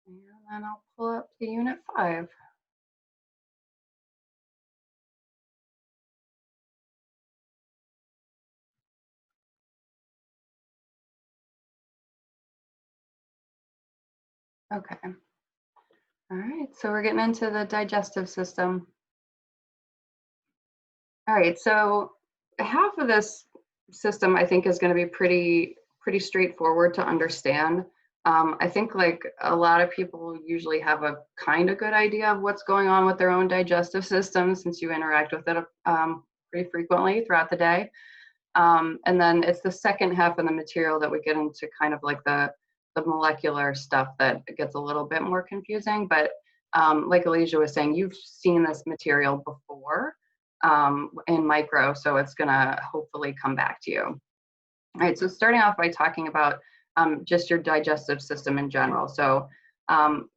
And then I'll pull up to Unit 5. Okay. All right, so we're getting into the digestive system. All right, so half of this system I think is going to be pretty straightforward to understand. I think like a lot of people usually have a kind of good idea of what's going on with their own digestive system since you interact with it pretty frequently throughout the day. And then it's the second half of the material that we get into kind of like the molecular stuff that gets a little bit more confusing. But like Alicia was saying, you've seen this material before in micro, so it's gonna hopefully come back to you. All right, so starting off by talking about just your digestive system in general. So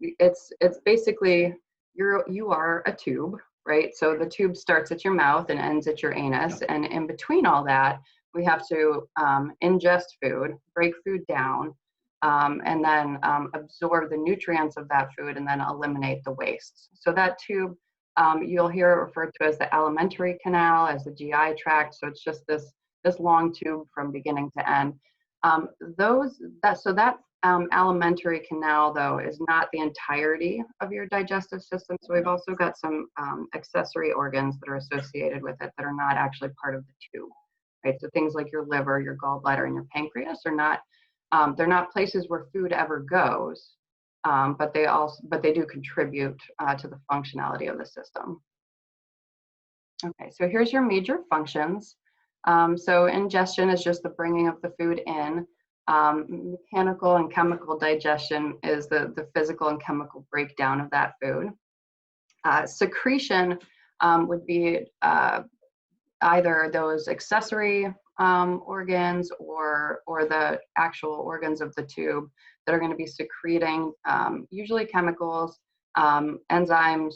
it's basically you are a tube, right? So the tube starts at your mouth and ends at your anus, and in between all that, we have to ingest food, break food down, and then absorb the nutrients of that food, and then eliminate the wastes. So that tube, you'll hear it referred to as the alimentary canal, as the GI tract. So it's just this long tube from beginning to end. That alimentary canal, though, is not the entirety of your digestive system. So we've also got some accessory organs that are associated with it that are not actually part of the tube, right? So things like your liver, your gallbladder, and your pancreas are not, they're not places where food ever goes, but they do contribute to the functionality of the system. Okay, so here's your major functions. So ingestion is just the bringing of the food in. Mechanical and chemical digestion is the physical and chemical breakdown of that food. Secretion would be either those accessory organs or the actual organs of the tube that are going to be secreting usually chemicals, enzymes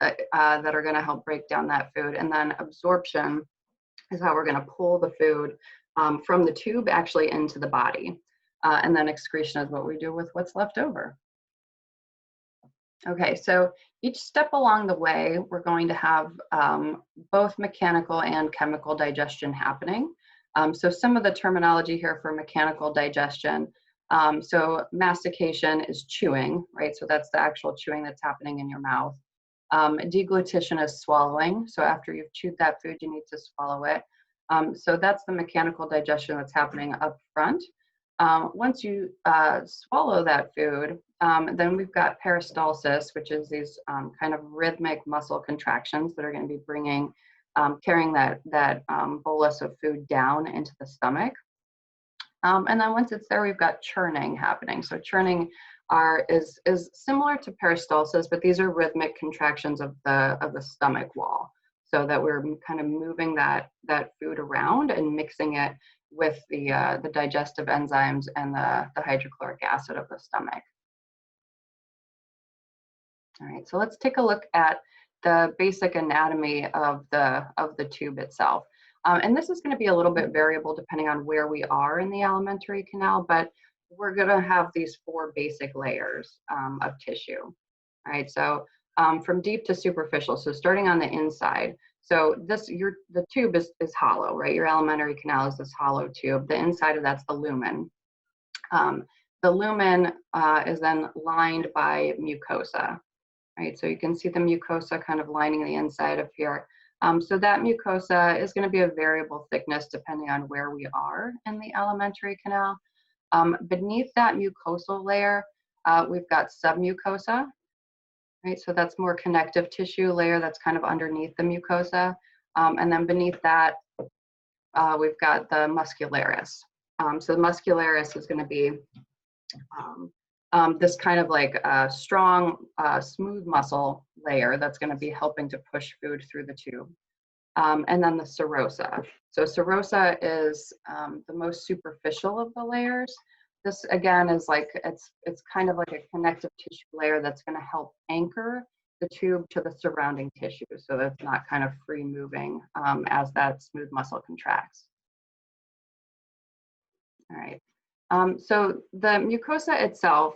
that are going to help break down that food. And then absorption is how we're going to pull the food from the tube actually into the body. And then excretion is what we do with what's left over. Okay, so each step along the way, we're going to have both mechanical and chemical digestion happening. So some of the terminology here for mechanical digestion. So mastication is chewing, right? So that's the actual chewing that's happening in your mouth. Deglutition is swallowing. So after you've chewed that food, you need to swallow it. So that's the mechanical digestion that's happening up front. Once you swallow that food, then we've got peristalsis, which is these kind of rhythmic muscle contractions that are going to be carrying that bolus of food down into the stomach. And then once it's there, we've got churning happening. So churning is similar to peristalsis, but these are rhythmic contractions of the stomach wall, so that we're kind of moving that food around and mixing it with the digestive enzymes and the hydrochloric acid of the stomach. All right, so let's take a look at the basic anatomy of the tube itself. And this is going to be a little bit variable depending on where we are in the alimentary canal, but we're going to have these 4 basic layers of tissue. All right, so from deep to superficial, so starting on the inside. So the tube is hollow, right? Your alimentary canal is this hollow tube. The inside of that's the lumen. The lumen is then lined by mucosa, right? So you can see the mucosa kind of lining the inside of here. So that mucosa is going to be a variable thickness depending on where we are in the alimentary canal. Beneath that mucosal layer, we've got submucosa, right? So that's more connective tissue layer that's kind of underneath the mucosa. And then beneath that, we've got the muscularis. So the muscularis is going to be this kind of like strong, smooth muscle layer that's going to be helping to push food through the tube. And then the serosa. So serosa is the most superficial of the layers. This again is like, it's kind of like a connective tissue layer that's going to help anchor the tube to the surrounding tissue, so that it's not kind of free moving as that smooth muscle contracts. All right. So the mucosa itself,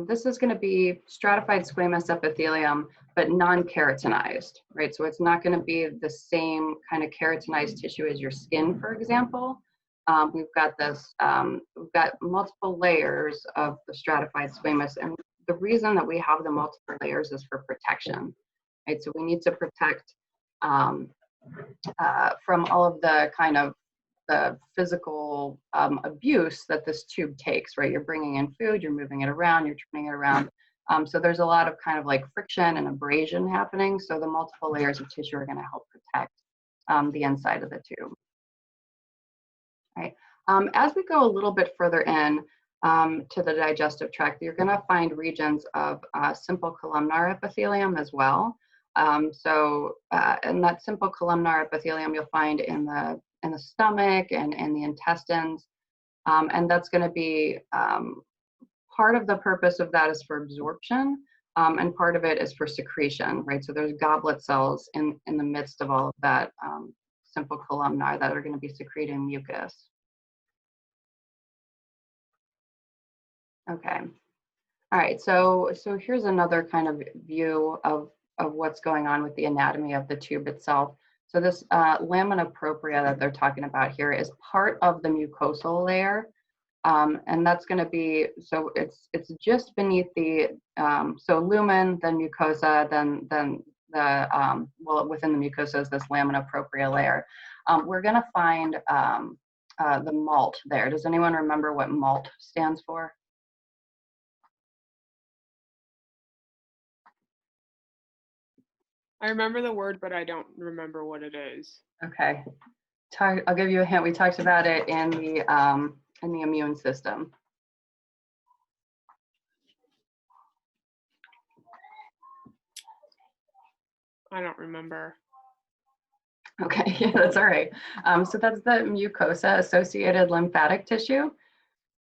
this is going to be stratified squamous epithelium, but non-keratinized, right? So it's not going to be the same kind of keratinized tissue as your skin, for example. We've got multiple layers of the stratified squamous, and the reason that we have the multiple layers is for protection, right? So we need to protect from all of the kind of the physical abuse that this tube takes, right? You're bringing in food, you're moving it around, you're turning it around. So there's a lot of kind of like friction and abrasion happening. So the multiple layers of tissue are going to help protect the inside of the tube. Right. As we go a little bit further in to the digestive tract, you're going to find regions of simple columnar epithelium as well. And that simple columnar epithelium you'll find in the stomach and in the intestines, and that's going to be part of the purpose of that is for absorption, and part of it is for secretion, right? So there's goblet cells in the midst of all of that simple columnar that are going to be secreting mucus. Okay. All right. So here's another kind of view of what's going on with the anatomy of the tube itself. So this lamina propria that they're talking about here is part of the mucosal layer, and that's going to be, so it's just beneath the so lumen, then mucosa, then the well, within the mucosa is this lamina propria layer. We're going to find the malt there. Does anyone remember what malt stands for? I remember the word, but I don't remember what it is. Okay, I'll give you a hint. We talked about it in the immune system. I don't remember. Okay, yeah, that's all right. So that's the mucosa-associated lymphatic tissue.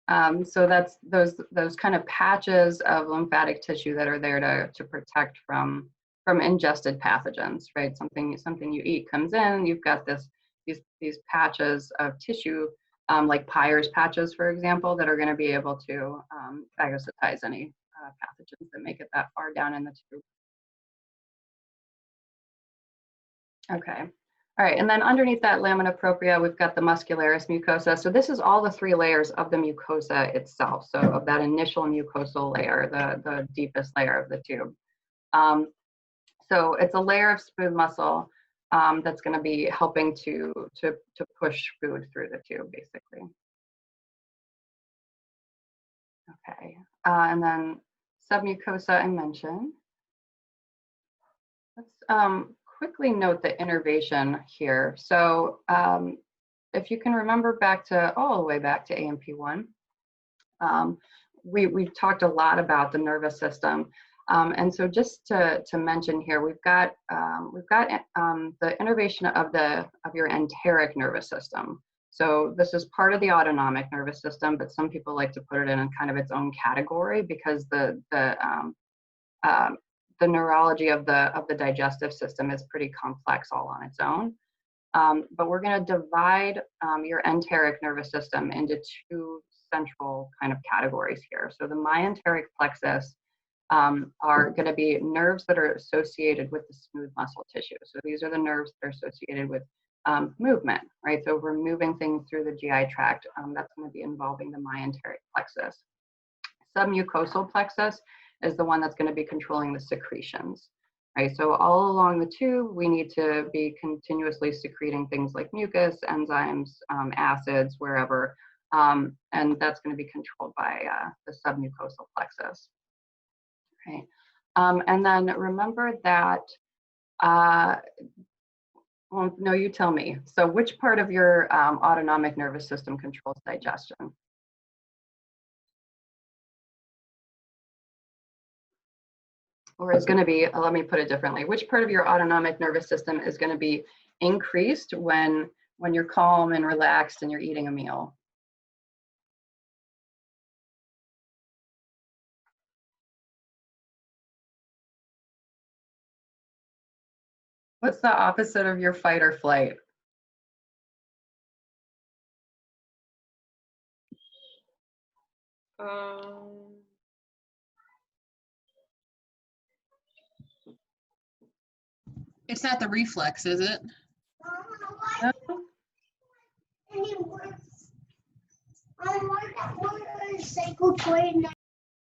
So that's those kind of patches of lymphatic tissue that are there to protect from ingested pathogens, right? Something you eat comes in, you've got these patches of tissue, like Peyer's patches, for example, that are going to be able to phagocytize any pathogens that make it that far down in the tube. Okay. All right, and then underneath that lamina propria, we've got the muscularis mucosa. So this is all the three layers of the mucosa itself. So of that initial mucosal layer, the deepest layer of the tube. So it's a layer of smooth muscle that's going to be helping to push food through the tube, basically. Okay, and then submucosa I mentioned. Let's quickly note the innervation here. So if you can remember back to all the way back to AMP1, we've talked a lot about the nervous system. And so just to mention here, we've got the innervation of your enteric nervous system. So this is part of the autonomic nervous system, but some people like to put it in kind of its own category because the neurology of the digestive system is pretty complex all on its own. But we're going to divide your enteric nervous system into two central kind of categories here. So the myenteric plexus are going to be nerves that are associated with the smooth muscle tissue. So these are the nerves that are associated with movement, right? So if we're moving things through the GI tract, that's going to be involving the myenteric plexus. Submucosal plexus is the one that's going to be controlling the secretions, right? So all along the tube, we need to be continuously secreting things like mucus, enzymes, acids, wherever, and that's going to be controlled by the submucosal plexus, right? And then remember that, well, no, you tell me. So which part of your autonomic nervous system controls digestion? Or is going to be, let me put it differently, which part of your autonomic nervous system is going to be increased when you're calm and relaxed and you're eating a meal? What's the opposite of your fight or flight? It's not the reflex, is it? No?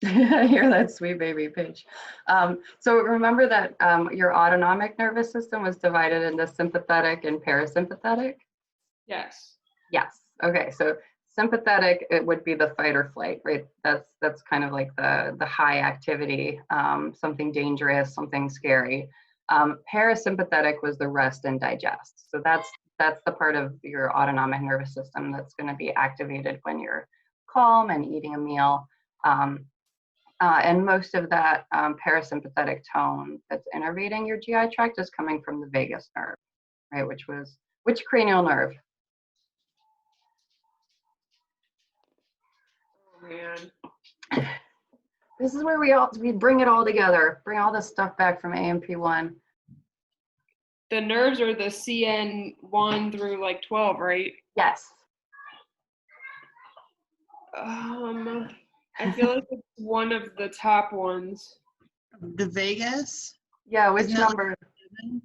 Hear that sweet baby Paige. So remember that your autonomic nervous system was divided into sympathetic and parasympathetic? Yes. Yes. Okay. So sympathetic, it would be the fight or flight, right? That's kind of like the high activity, something dangerous, something scary. Parasympathetic was the rest and digest. So that's the part of your autonomic nervous system that's going to be activated when you're calm and eating a meal. And most of that parasympathetic tone that's innervating your GI tract is coming from the vagus nerve, right? Which cranial nerve? Oh, man. This is where we bring it all together, bring all this stuff back from AMP1. The nerves are the CN1 through like 12, right? Yes. I feel like it's one of the top ones. The vagus? Yeah, which Isn't that number? like 7?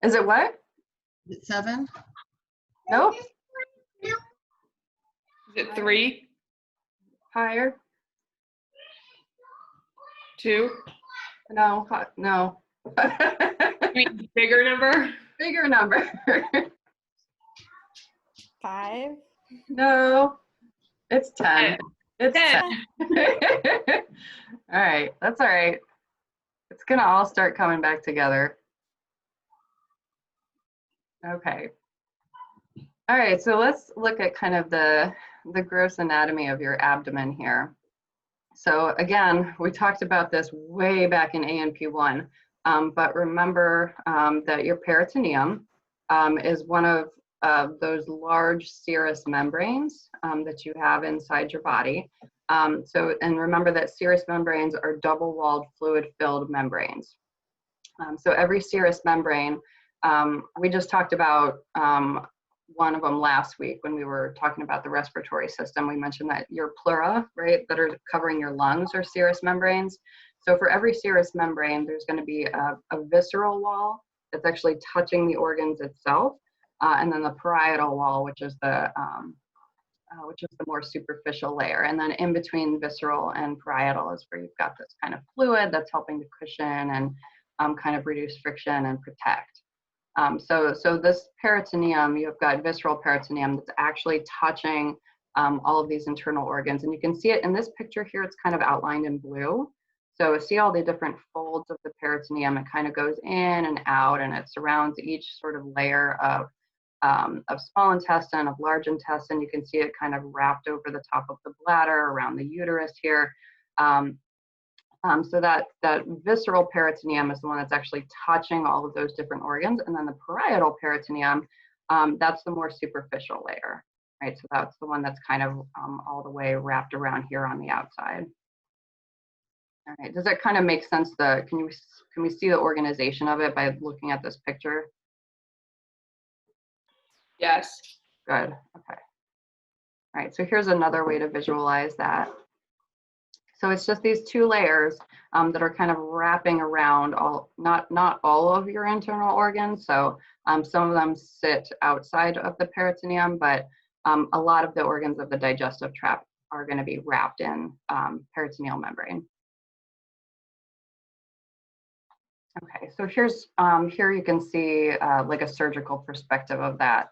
Is it what? Is it 7? Nope. Is it 3? Higher? 2? No, no. You mean bigger number? Bigger number. 5? No, it's 10. 10. It's 10. All right, that's all right. It's gonna all start coming back together. Okay. All right, so let's look at kind of the gross anatomy of your abdomen here. So again, we talked about this way back in ANP1, but remember that your peritoneum is one of those large serous membranes that you have inside your body. And remember that serous membranes are double-walled fluid-filled membranes. So every serous membrane, we just talked about one of them last week when we were talking about the respiratory system. We mentioned that your pleura, right, that are covering your lungs are serous membranes. So for every serous membrane, there's going to be a visceral wall that's actually touching the organs itself, and then the parietal wall, which is the more superficial layer. And then in between visceral and parietal is where you've got this kind of fluid that's helping to cushion and kind of reduce friction and protect. So this peritoneum, you've got visceral peritoneum that's actually touching all of these internal organs. And you can see it in this picture here, it's kind of outlined in blue. So see all the different folds of the peritoneum, it kind of goes in and out, and it surrounds each sort of layer of small intestine, of large intestine. You can see it kind of wrapped over the top of the bladder, around the uterus here. So that visceral peritoneum is the one that's actually touching all of those different organs. And then the parietal peritoneum, that's the more superficial layer, right? So that's the one that's kind of all the way wrapped around here on the outside. All right, does that kind of make sense? Can we see the organization of it by looking at this picture? Yes. Good, okay. All right, so here's another way to visualize that. So it's just these two layers that are kind of wrapping around not all of your internal organs. So some of them sit outside of the peritoneum, but a lot of the organs of the digestive tract are going to be wrapped in peritoneal membrane. Okay, so here you can see like a surgical perspective of that.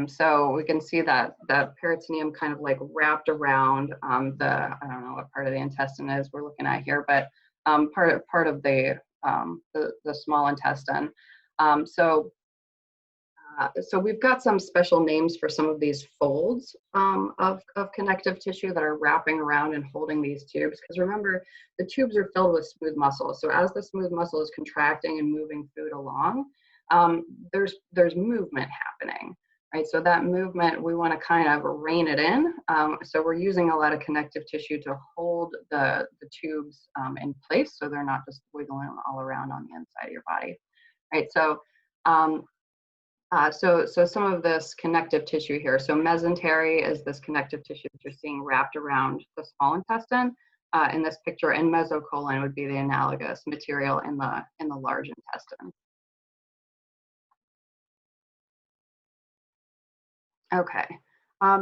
So we can see that the peritoneum kind of like wrapped around I don't know what part of the intestine is we're looking at here, but part of the small intestine. So we've got some special names for some of these folds of connective tissue that are wrapping around and holding these tubes. Because remember, the tubes are filled with smooth muscle. So as the smooth muscle is contracting and moving food along, there's movement happening. Right, so that movement, we want to kind of rein it in. So we're using a lot of connective tissue to hold the tubes in place, so they're not just wiggling all around on the inside of your body. Right, so So some of this connective tissue here. So mesentery is this connective tissue that you're seeing wrapped around the small intestine in this picture, and mesocolon would be the analogous material in the large intestine. Okay,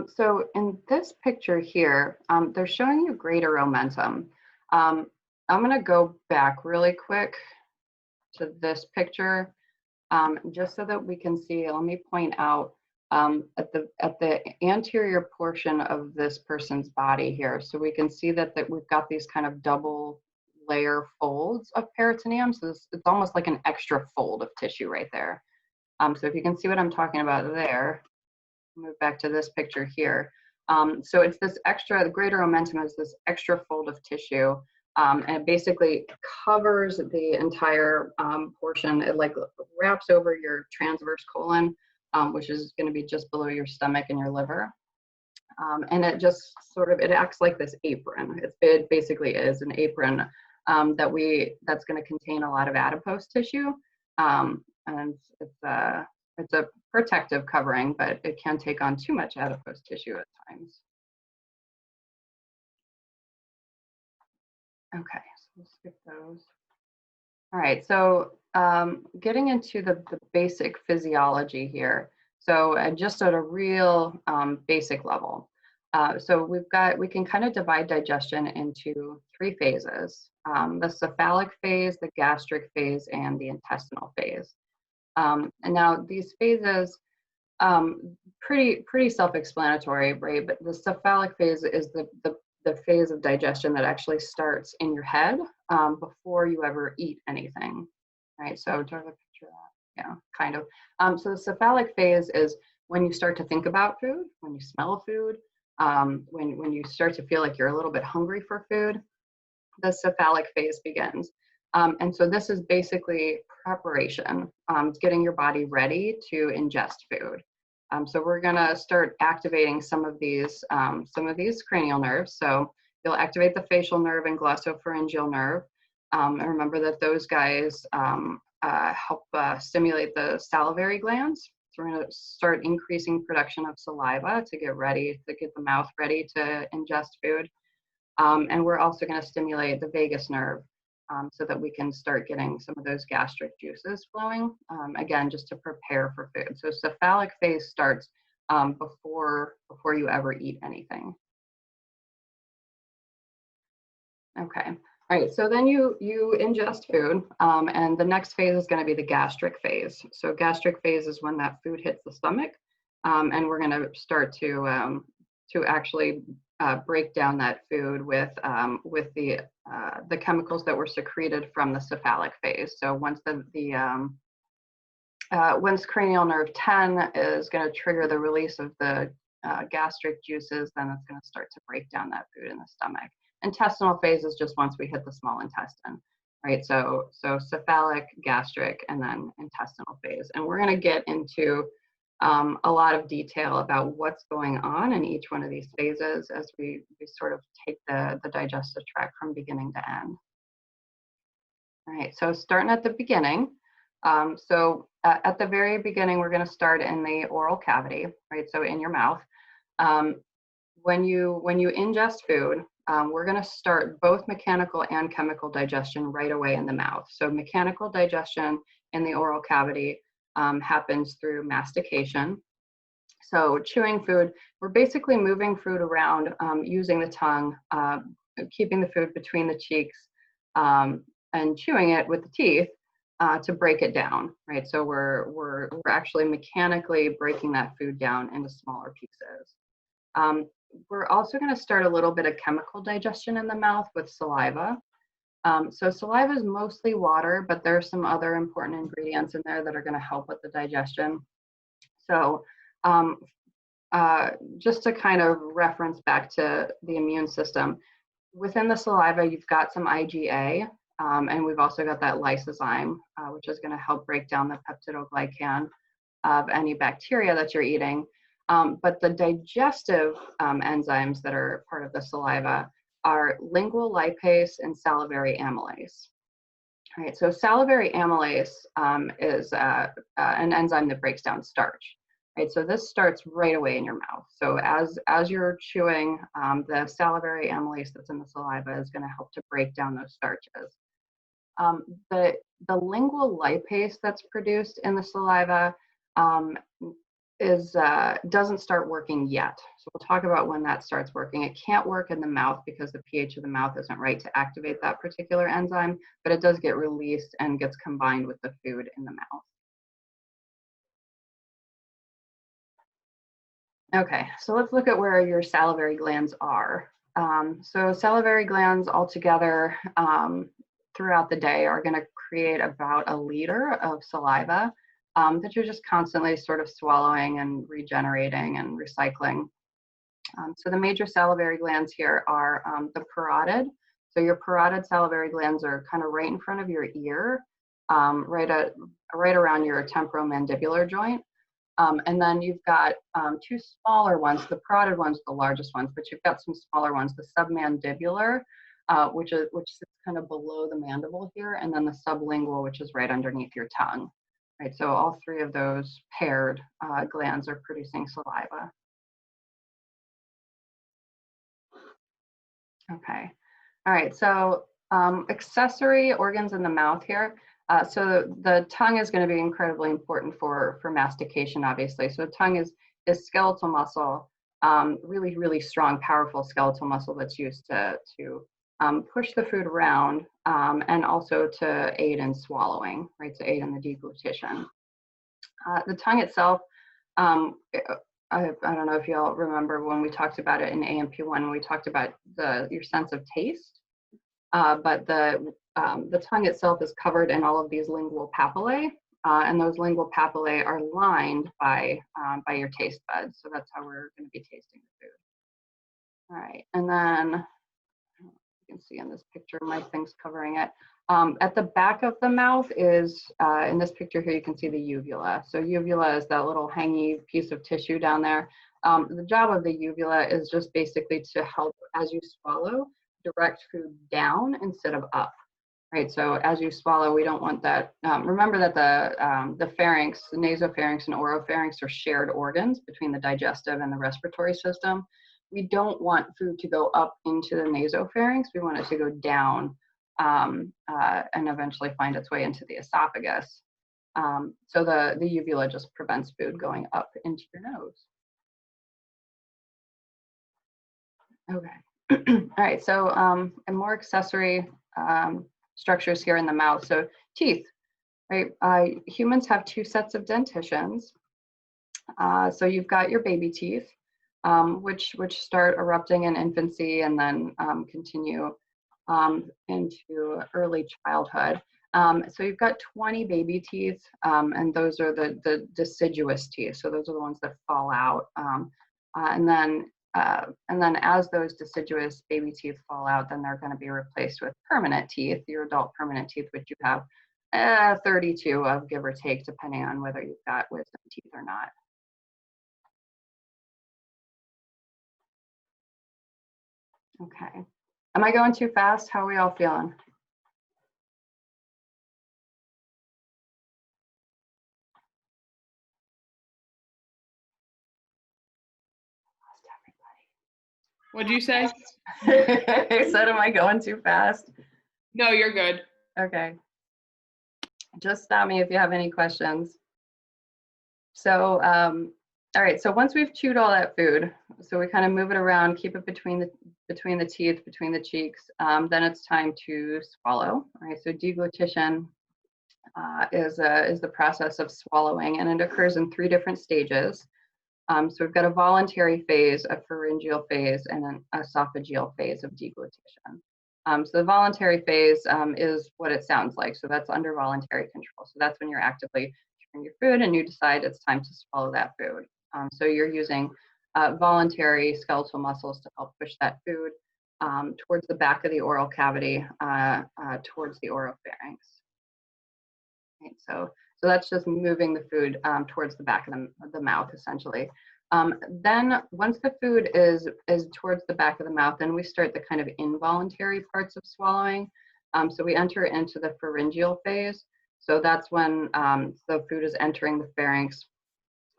so in this picture here, they're showing you greater omentum. I'm going to go back really quick to this picture, just so that we can see. Let me point out at the anterior portion of this person's body here, so we can see that we've got these kind of double layer folds of peritoneum. So it's almost like an extra fold of tissue right there. So if you can see what I'm talking about there. Move back to this picture here. So it's this extra, the greater omentum is this extra fold of tissue, and it basically covers the entire portion. It like wraps over your transverse colon, which is going to be just below your stomach and your liver. And it just sort of, it acts like this apron. It basically is an apron that's going to contain a lot of adipose tissue, and it's a protective covering, but it can take on too much adipose tissue at times. Okay, so we'll skip those. All right, so getting into the basic physiology here. So just at a real basic level. So we can kind of divide digestion into 3 phases: the cephalic phase, the gastric phase, and the intestinal phase. And now these phases, pretty self-explanatory, right? But the cephalic phase is the phase of digestion that actually starts in your head before you ever eat anything, right? So do I have a picture of that? Yeah, kind of. So the cephalic phase is when you start to think about food, when you smell food, when you start to feel like you're a little bit hungry for food, the cephalic phase begins. And so this is basically preparation. It's getting your body ready to ingest food. So we're gonna start activating some of these cranial nerves. So you'll activate the facial nerve and glossopharyngeal nerve. And remember that those guys help stimulate the salivary glands. So we're gonna start increasing production of saliva to get the mouth ready to ingest food. And we're also gonna stimulate the vagus nerve, so that we can start getting some of those gastric juices flowing, again, just to prepare for food. So cephalic phase starts before you ever eat anything. Okay, all right, so then you ingest food, and the next phase is gonna be the gastric phase. So gastric phase is when that food hits the stomach, and we're gonna start to actually break down that food with the chemicals that were secreted from the cephalic phase. So once once cranial nerve 10 is going to trigger the release of the gastric juices, then it's going to start to break down that food in the stomach. Intestinal phase is just once we hit the small intestine, right? So cephalic, gastric, and then intestinal phase. And we're going to get into a lot of detail about what's going on in each one of these phases as we sort of take the digestive tract from beginning to end. All right, so starting at the beginning. At the very beginning, we're going to start in the oral cavity, right? So in your mouth. When you ingest food, we're going to start both mechanical and chemical digestion right away in the mouth. So mechanical digestion in the oral cavity happens through mastication. So chewing food, we're basically moving food around using the tongue, keeping the food between the cheeks, and chewing it with the teeth to break it down, right? So we're actually mechanically breaking that food down into smaller pieces. We're also going to start a little bit of chemical digestion in the mouth with saliva. So saliva is mostly water, but there are some other important ingredients in there that are going to help with the digestion. So just to kind of reference back to the immune system, within the saliva, you've got some IgA, and we've also got that lysozyme, which is going to help break down the peptidoglycan of any bacteria that you're eating. But the digestive enzymes that are part of the saliva are lingual lipase and salivary amylase. All right, so salivary amylase is an enzyme that breaks down starch. Right, so this starts right away in your mouth. So as you're chewing, the salivary amylase that's in the saliva is going to help to break down those starches. The lingual lipase that's produced in the saliva doesn't start working yet. So we'll talk about when that starts working. It can't work in the mouth because the pH of the mouth isn't right to activate that particular enzyme, but it does get released and gets combined with the food in the mouth. Okay, so let's look at where your salivary glands are. So salivary glands altogether throughout the day are going to create about 1 liter of saliva that you're just constantly sort of swallowing and regenerating and recycling. So the major salivary glands here are the parotid. So your parotid salivary glands are kind of right in front of your ear, right around your temporomandibular joint. And then you've got 2 smaller ones. The parotid one's the largest ones, but you've got some smaller ones. The submandibular, which sits kind of below the mandible here, and then the sublingual, which is right underneath your tongue. Right, so all 3 of those paired glands are producing saliva. Okay, all right, so accessory organs in the mouth here. So the tongue is going to be incredibly important for mastication, obviously. So the tongue is skeletal muscle, really, really strong, powerful skeletal muscle that's used to push the food around and also to aid in swallowing, right, to aid in the deglutition. The tongue itself, I don't know if you all remember when we talked about it in AMP1, when we talked about your sense of taste, but the tongue itself is covered in all of these lingual papillae, and those lingual papillae are lined by your taste buds. So that's how we're going to be tasting the food. All right, and then you can see in this picture, my thing's covering it. At the back of the mouth is, in this picture here, you can see the uvula. So uvula is that little hangy piece of tissue down there. The job of the uvula is just basically to help, as you swallow, direct food down instead of up. Right, so as you swallow, we don't want that. Remember that the pharynx, the nasopharynx and oropharynx are shared organs between the digestive and the respiratory system. We don't want food to go up into the nasopharynx. We want it to go down and eventually find its way into the esophagus. So the uvula just prevents food going up into your nose. Okay. All right, so and more accessory structures here in the mouth. So teeth, right? Humans have 2 sets of dentitions. So you've got your baby teeth, which start erupting in infancy and then continue into early childhood. So you've got 20 baby teeth, and those are the deciduous teeth. So those are the ones that fall out. And then as those deciduous baby teeth fall out, then they're going to be replaced with permanent teeth, your adult permanent teeth, which you have 32 of, give or take, depending on whether you've got wisdom teeth or not. Okay. Am I going too fast? How are we all feeling? What'd you say? I said, am I going too fast? No, you're good. Okay. Just stop me if you have any questions. So, all right, so once we've chewed all that food, so we kind of move it around, keep it between the teeth, between the cheeks, then it's time to swallow. All right, so deglutition is the process of swallowing, and it occurs in 3 different stages. So we've got a voluntary phase, a pharyngeal phase, and an esophageal phase of deglutition. So the voluntary phase is what it sounds like. So that's under voluntary control. So that's when you're actively chewing your food and you decide it's time to swallow that food. So you're using voluntary skeletal muscles to help push that food towards the back of the oral cavity, towards the oropharynx. Right, so that's just moving the food towards the back of the mouth, essentially. Then once the food is towards the back of the mouth, then we start the kind of involuntary parts of swallowing. So we enter into the pharyngeal phase. So that's when the food is entering the pharynx.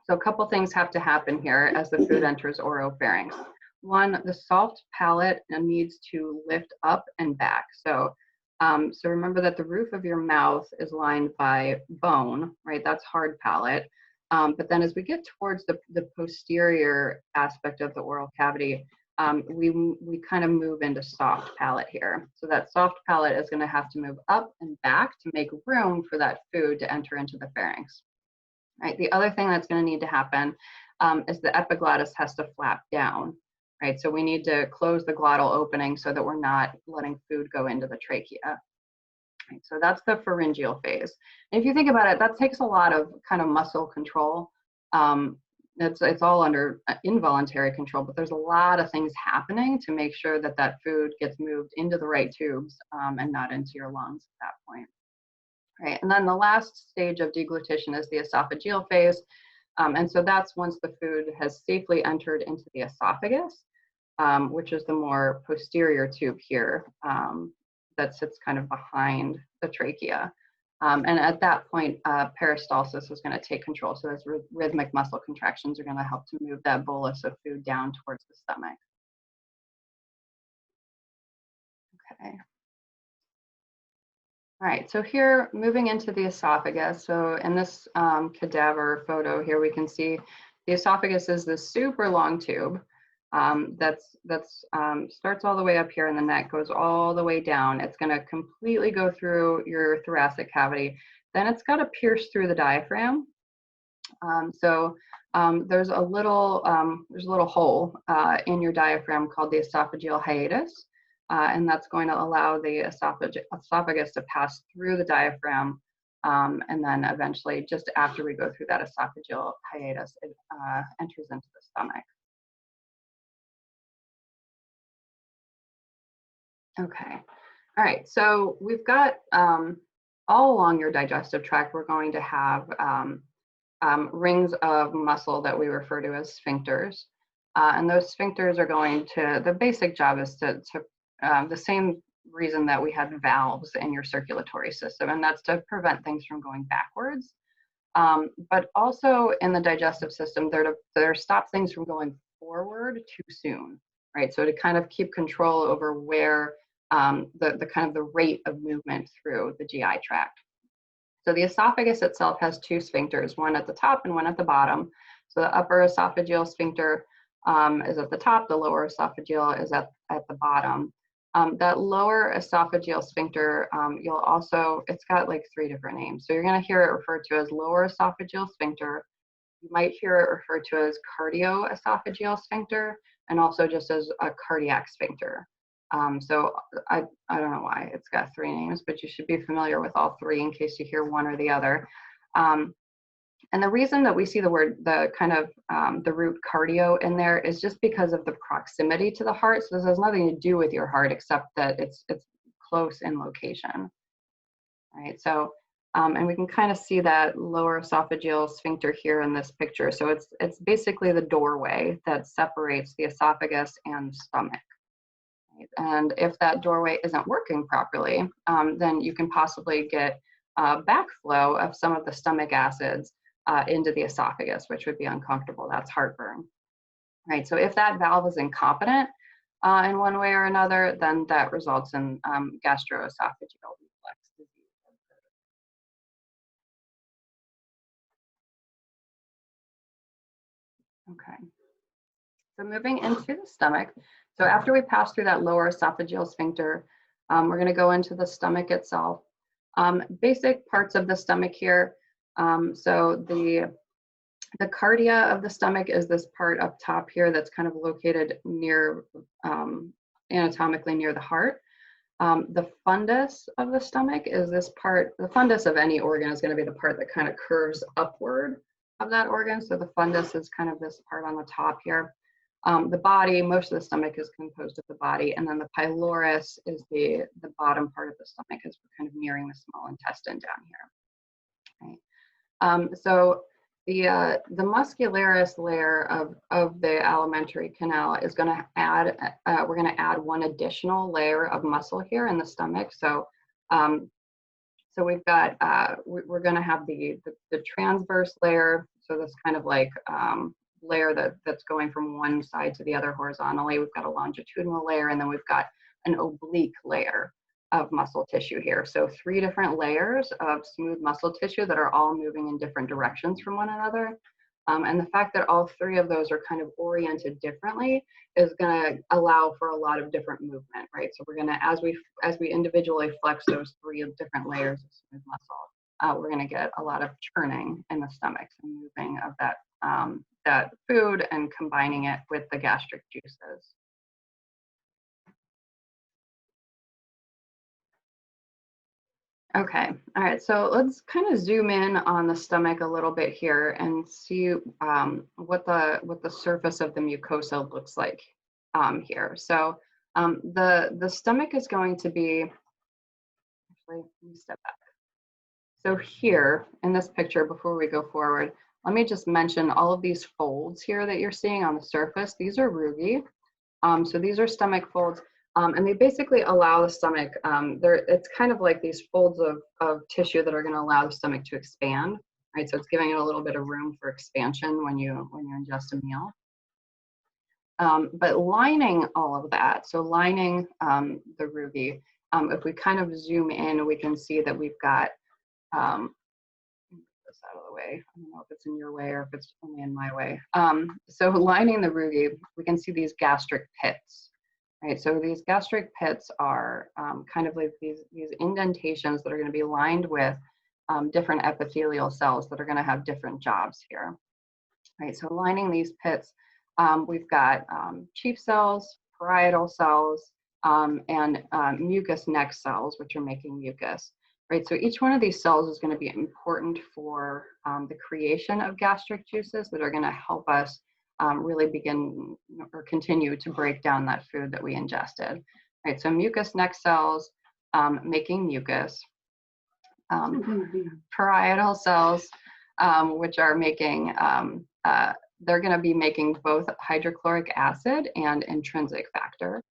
So a couple things have to happen here as the food enters oropharynx. One, the soft palate needs to lift up and back. So remember that the roof of your mouth is lined by bone, right? That's hard palate. But then as we get towards the posterior aspect of the oral cavity, we kind of move into soft palate here. So that soft palate is going to have to move up and back to make room for that food to enter into the pharynx. Right. The other thing that's going to need to happen is the epiglottis has to flap down. Right. So we need to close the glottal opening so that we're not letting food go into the trachea. Right, so that's the pharyngeal phase. And if you think about it, that takes a lot of kind of muscle control. It's all under involuntary control, but there's a lot of things happening to make sure that that food gets moved into the right tubes and not into your lungs at that point. Right, and then the last stage of deglutition is the esophageal phase. And so that's once the food has safely entered into the esophagus, which is the more posterior tube here that sits kind of behind the trachea. And at that point, peristalsis is going to take control. So those rhythmic muscle contractions are going to help to move that bolus of food down towards the stomach. Okay. All right, so here, moving into the esophagus. So in this cadaver photo here, we can see the esophagus is this super long tube that's starts all the way up here in the neck, goes all the way down. It's going to completely go through your thoracic cavity. Then it's got to pierce through the diaphragm. There's a little hole in your diaphragm called the esophageal hiatus. And that's going to allow the esophagus to pass through the diaphragm. And then eventually, just after we go through that esophageal hiatus, it enters into the stomach. Okay. All right. So we've got all along your digestive tract, we're going to have rings of muscle that we refer to as sphincters. And those sphincters are going to, the basic job is to the same reason that we had valves in your circulatory system, and that's to prevent things from going backwards. But also in the digestive system, they're to stop things from going forward too soon, right? So to kind of keep control over where the kind of the rate of movement through the GI tract. So the esophagus itself has two sphincters, one at the top and one at the bottom. So the upper esophageal sphincter is at the top, the lower esophageal is at the bottom. That lower esophageal sphincter, it's got like 3 different names. So you're going to hear it referred to as lower esophageal sphincter. You might hear it referred to as cardioesophageal sphincter, and also just as a cardiac sphincter. So I don't know why it's got 3 names, but you should be familiar with all 3 in case you hear one or the other. And the reason that we see the root cardio in there is just because of the proximity to the heart. So this has nothing to do with your heart, except that it's close in location. All right, so, and we can kind of see that lower esophageal sphincter here in this picture. So it's basically the doorway that separates the esophagus and the stomach. Right? And if that doorway isn't working properly, then you can possibly get backflow of some of the stomach acids into the esophagus, which would be uncomfortable. That's heartburn, right? So if that valve is incompetent in one way or another, then that results in gastroesophageal reflux disease. Okay. So moving into the stomach. So after we pass through that lower esophageal sphincter, we're going to go into the stomach itself. Basic parts of the stomach here. So the cardia of the stomach is this part up top here that's kind of located near, anatomically near the heart. The fundus of the stomach is this part, the fundus of any organ is going to be the part that kind of curves upward of that organ. So the fundus is kind of this part on the top here. The body, most of the stomach is composed of the body, and then the pylorus is the bottom part of the stomach as we're kind of nearing the small intestine down here. Right. So the muscularis layer of the alimentary canal is going to add, we're going to add one additional layer of muscle here in the stomach. So So we've got, we're going to have the transverse layer. So this kind of like layer that's going from one side to the other horizontally. We've got a longitudinal layer, and then we've got an oblique layer of muscle tissue here. So 3 different layers of smooth muscle tissue that are all moving in different directions from one another. And the fact that all 3 of those are kind of oriented differently is going to allow for a lot of different movement, right? So we're going to, as we individually flex those 3 different layers of smooth muscle, we're going to get a lot of churning in the stomach and moving of that that food and combining it with the gastric juices. Okay, all right, so let's kind of zoom in on the stomach a little bit here and see what the surface of the mucosa looks like here. So the stomach is going to be, actually, let me step back. So here in this picture, before we go forward, let me just mention all of these folds here that you're seeing on the surface. These are rugae. So these are stomach folds. And they basically allow the stomach, it's kind of like these folds of tissue that are going to allow the stomach to expand, right? So it's giving it a little bit of room for expansion when you ingest a meal. But lining all of that, so lining the rugae, if we kind of zoom in, we can see that we've got, this out of the way. I don't know if it's in your way or if it's only in my way. So lining the rugae, we can see these gastric pits. Right, so these gastric pits are kind of like these indentations that are going to be lined with different epithelial cells that are going to have different jobs here. Right, so lining these pits, we've got chief cells, parietal cells, and mucus neck cells, which are making mucus. Right, so each one of these cells is going to be important for the creation of gastric juices that are going to help us really begin or continue to break down that food that we ingested. Right, so mucus neck cells making mucus, parietal cells, which are making, they're going to be making both hydrochloric acid and intrinsic factor.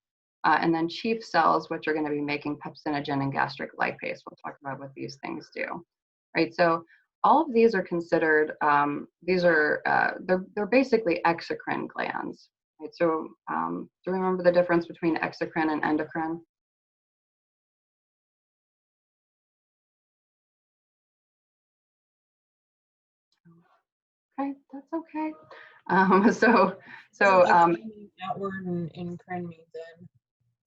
And then chief cells, which are going to be making pepsinogen and gastric lipase. We'll talk about what these things do. Right, so all of these are considered, they're basically exocrine glands. Right, so do you remember the difference between exocrine and endocrine? Okay, that's okay. Outward and crine means in.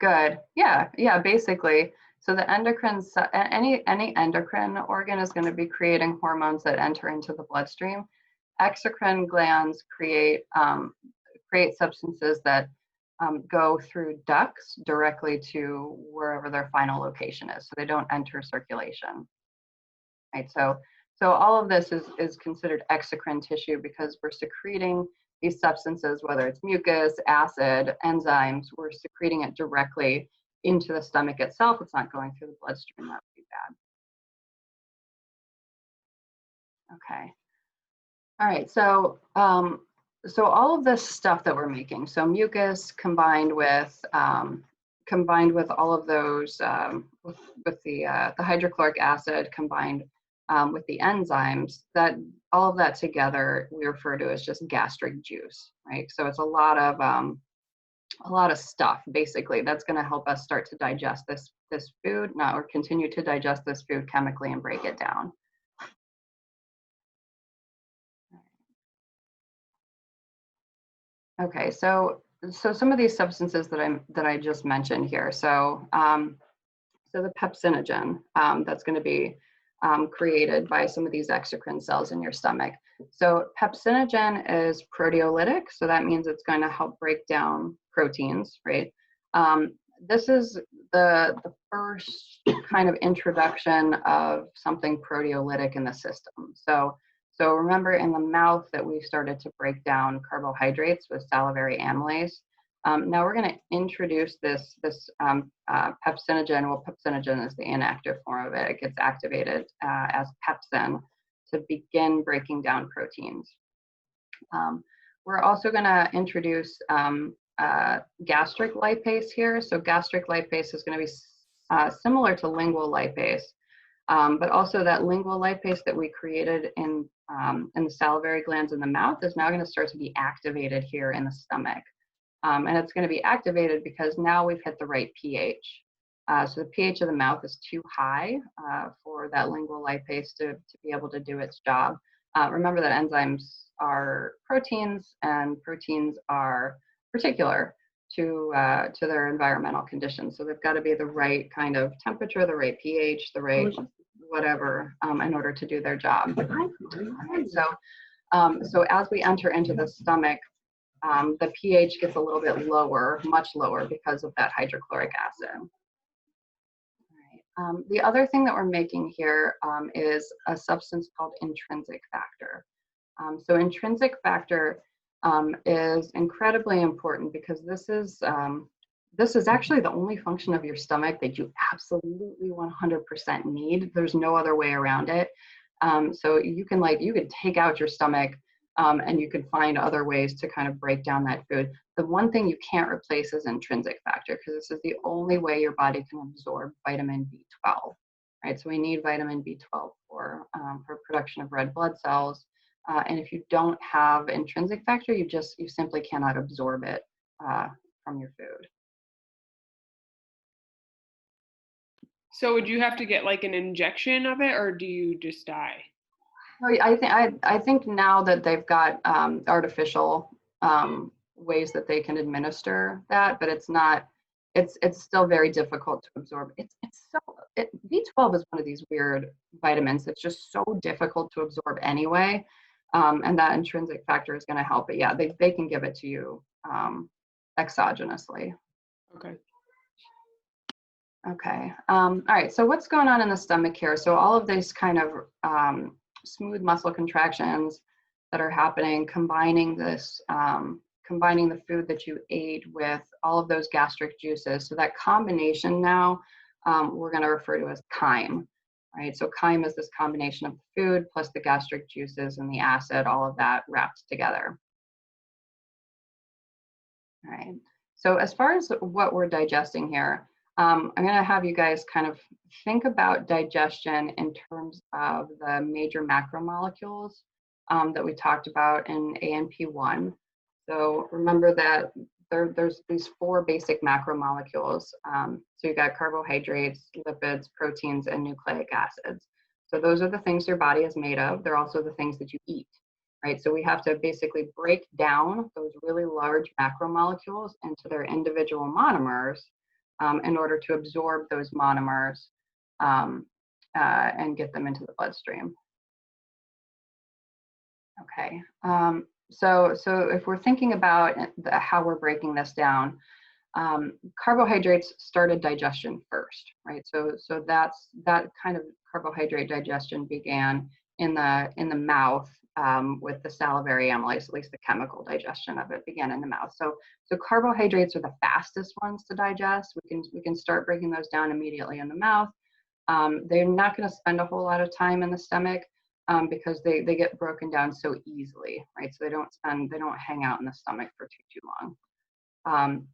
Good. Yeah, basically. So the endocrine, any endocrine organ is going to be creating hormones that enter into the bloodstream. Exocrine glands create substances that go through ducts directly to wherever their final location is. So they don't enter circulation. Right. So all of this is considered exocrine tissue because we're secreting these substances, whether it's mucus, acid, enzymes, we're secreting it directly into the stomach itself. It's not going through the bloodstream. That would be bad. Okay. All right. So all of this stuff that we're making, so mucus combined with all of those with the hydrochloric acid combined with the enzymes, that all of that together we refer to as just gastric juice, right? So it's a lot of stuff basically that's going to help us start to digest this food, or continue to digest this food chemically and break it down. Okay, so some of these substances that I just mentioned here. So the pepsinogen that's going to be created by some of these exocrine cells in your stomach. So pepsinogen is proteolytic, so that means it's going to help break down proteins, right? This is the first kind of introduction of something proteolytic in the system. So remember in the mouth that we started to break down carbohydrates with salivary amylase. Now we're going to introduce this pepsinogen. Well, pepsinogen is the inactive form of it. It gets activated as pepsin to begin breaking down proteins. We're also going to introduce gastric lipase here. So gastric lipase is going to be similar to lingual lipase. But also that lingual lipase that we created in the salivary glands in the mouth is now going to start to be activated here in the stomach. And it's going to be activated because now we've hit the right pH. So the pH of the mouth is too high for that lingual lipase to be able to do its job. Remember that enzymes are proteins, and proteins are particular to their environmental conditions. So they've got to be the right kind of temperature, the right pH, the right whatever in order to do their job. Right, so as we enter into the stomach, the pH gets a little bit lower, much lower, because of that hydrochloric acid. All right. The other thing that we're making here is a substance called intrinsic factor. So intrinsic factor is incredibly important because this is actually the only function of your stomach that you absolutely 100% need. There's no other way around it. So you could take out your stomach and you can find other ways to kind of break down that food. The one thing you can't replace is intrinsic factor, because this is the only way your body can absorb vitamin B12, right? So we need vitamin B12 for production of red blood cells. And if you don't have intrinsic factor, you simply cannot absorb it from your food. So would you have to get like an injection of it, or do you just die? I think now that they've got artificial ways that they can administer that, but it's still very difficult to absorb. B12 is one of these weird vitamins that's just so difficult to absorb anyway, and that intrinsic factor is going to help it. Yeah, they can give it to you exogenously. Okay. Okay. All right. So what's going on in the stomach here? So all of these kind of smooth muscle contractions that are happening, combining the food that you ate with all of those gastric juices. So that combination now we're going to refer to as chyme, right? So chyme is this combination of the food plus the gastric juices and the acid, all of that wrapped together. All right. So as far as what we're digesting here, I'm going to have you guys kind of think about digestion in terms of the major macromolecules that we talked about in ANP1. So remember that there's these 4 basic macromolecules. So you've got carbohydrates, lipids, proteins, and nucleic acids. So those are the things your body is made of. They're also the things that you eat, right? So we have to basically break down those really large macromolecules into their individual monomers in order to absorb those monomers and get them into the bloodstream. Okay, so if we're thinking about how we're breaking this down, carbohydrates started digestion first, right? So that kind of carbohydrate digestion began in the mouth with the salivary amylase, at least the chemical digestion of it began in the mouth. So carbohydrates are the fastest ones to digest. We can start breaking those down immediately in the mouth. They're not going to spend a whole lot of time in the stomach because they get broken down so easily, right? So they don't hang out in the stomach for too long.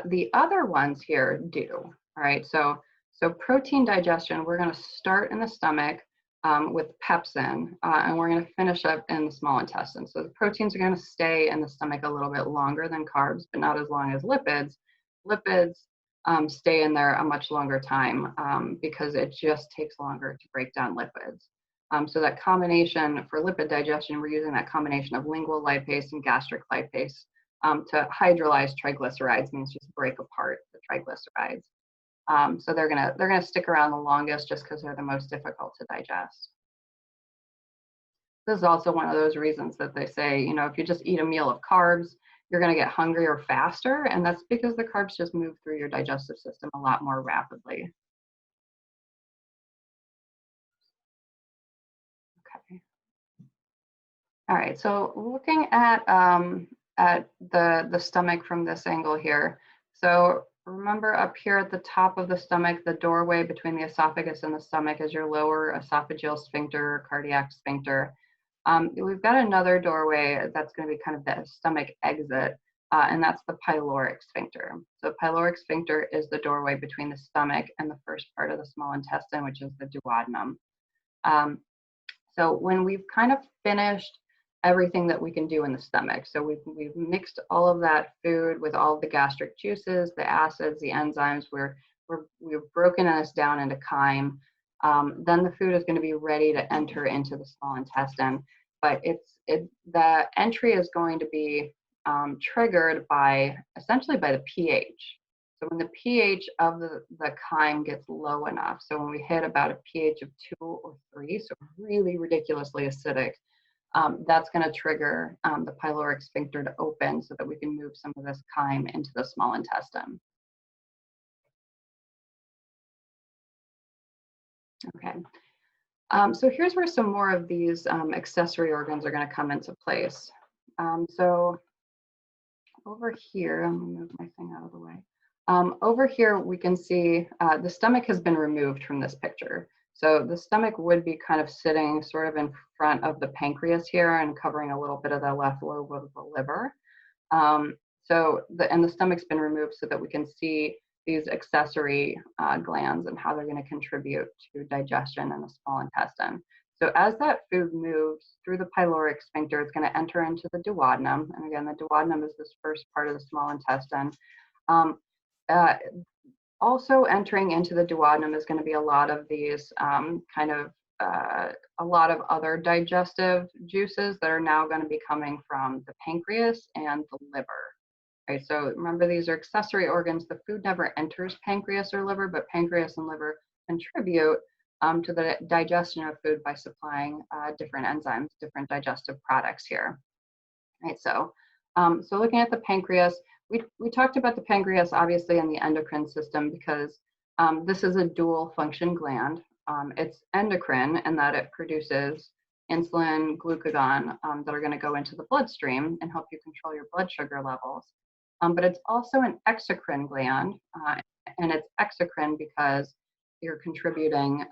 The other ones here do, all right? So protein digestion, we're going to start in the stomach with pepsin, and we're going to finish up in the small intestine. So the proteins are going to stay in the stomach a little bit longer than carbs, but not as long as lipids. Lipids stay in there a much longer time because it just takes longer to break down lipids. So that combination for lipid digestion, we're using that combination of lingual lipase and gastric lipase to hydrolyze triglycerides, means just break apart the triglycerides. So they're gonna stick around the longest just because they're the most difficult to digest. This is also one of those reasons that they say, if you just eat a meal of carbs, you're gonna get hungrier faster, and that's because the carbs just move through your digestive system a lot more rapidly. Okay. All right, so looking at the stomach from this angle here. So remember up here at the top of the stomach, the doorway between the esophagus and the stomach is your lower esophageal sphincter, or cardiac sphincter. We've got another doorway that's going to be kind of the stomach exit and that's the pyloric sphincter. So pyloric sphincter is the doorway between the stomach and the first part of the small intestine, which is the duodenum. So when we've kind of finished everything that we can do in the stomach, so we've mixed all of that food with all of the gastric juices, the acids, the enzymes, we've broken this down into chyme, then the food is going to be ready to enter into the small intestine. But the entry is going to be triggered by essentially by the pH. So when the pH of the chyme gets low enough, so when we hit about a pH of 2 or 3, so really ridiculously acidic, that's going to trigger the pyloric sphincter to open so that we can move some of this chyme into the small intestine. Okay, so here's where some more of these accessory organs are going to come into place. So over here, I'm going to move my thing out of the way. Over here, we can see the stomach has been removed from this picture. So the stomach would be kind of sitting sort of in front of the pancreas here and covering a little bit of the left lobe of the liver. And the stomach's been removed so that we can see these accessory glands and how they're going to contribute to digestion in the small intestine. So as that food moves through the pyloric sphincter, it's going to enter into the duodenum. And again, the duodenum is this first part of the small intestine. Also entering into the duodenum is going to be a lot of these a lot of other digestive juices that are now going to be coming from the pancreas and the liver. Right, so remember, these are accessory organs. The food never enters pancreas or liver, but pancreas and liver contribute to the digestion of food by supplying different enzymes, different digestive products here. Right, so looking at the pancreas, we talked about the pancreas obviously in the endocrine system because this is a dual function gland. It's endocrine in that it produces insulin, glucagon that are going to go into the bloodstream and help you control your blood sugar levels. But it's also an exocrine gland, and it's exocrine because you're contributing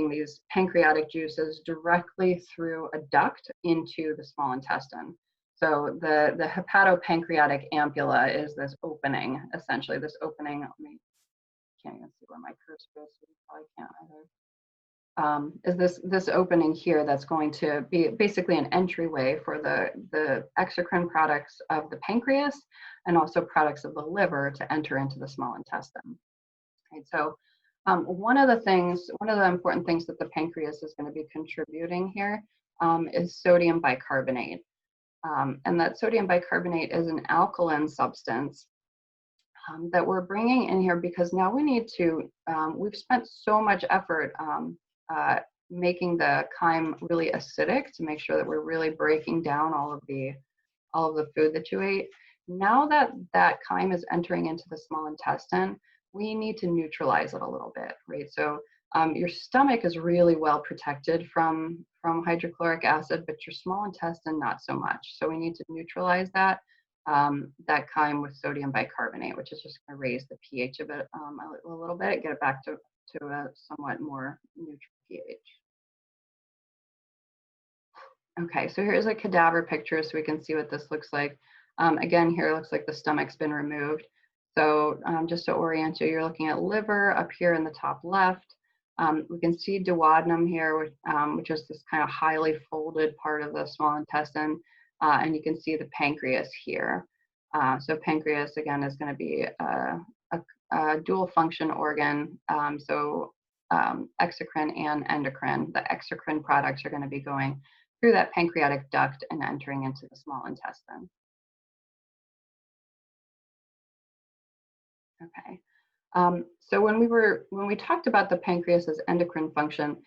these pancreatic juices directly through a duct into the small intestine. So the hepatopancreatic ampulla is this opening, essentially this opening. I can't even see where my cursor is, so you probably can't either. Is this opening here that's going to be basically an entryway for the exocrine products of the pancreas and also products of the liver to enter into the small intestine. Right, so one of the important things that the pancreas is going to be contributing here is sodium bicarbonate. And that sodium bicarbonate is an alkaline substance that we're bringing in here because now we need to, we've spent so much effort making the chyme really acidic to make sure that we're really breaking down all of the food that you ate. Now that that chyme is entering into the small intestine, we need to neutralize it a little bit, right? So your stomach is really well protected from hydrochloric acid, but your small intestine not so much. So we need to neutralize that chyme with sodium bicarbonate, which is just going to raise the pH of it a little bit, get it back to a somewhat more neutral pH. Okay, so here's a cadaver picture so we can see what this looks like. Again, here it looks like the stomach's been removed. So just to orient you, you're looking at liver up here in the top left. We can see duodenum here, which is this kind of highly folded part of the small intestine. And you can see the pancreas here. So pancreas, again, is going to be a dual function organ. Exocrine and endocrine. The exocrine products are going to be going through that pancreatic duct and entering into the small intestine. Okay. So when we talked about the pancreas's endocrine function,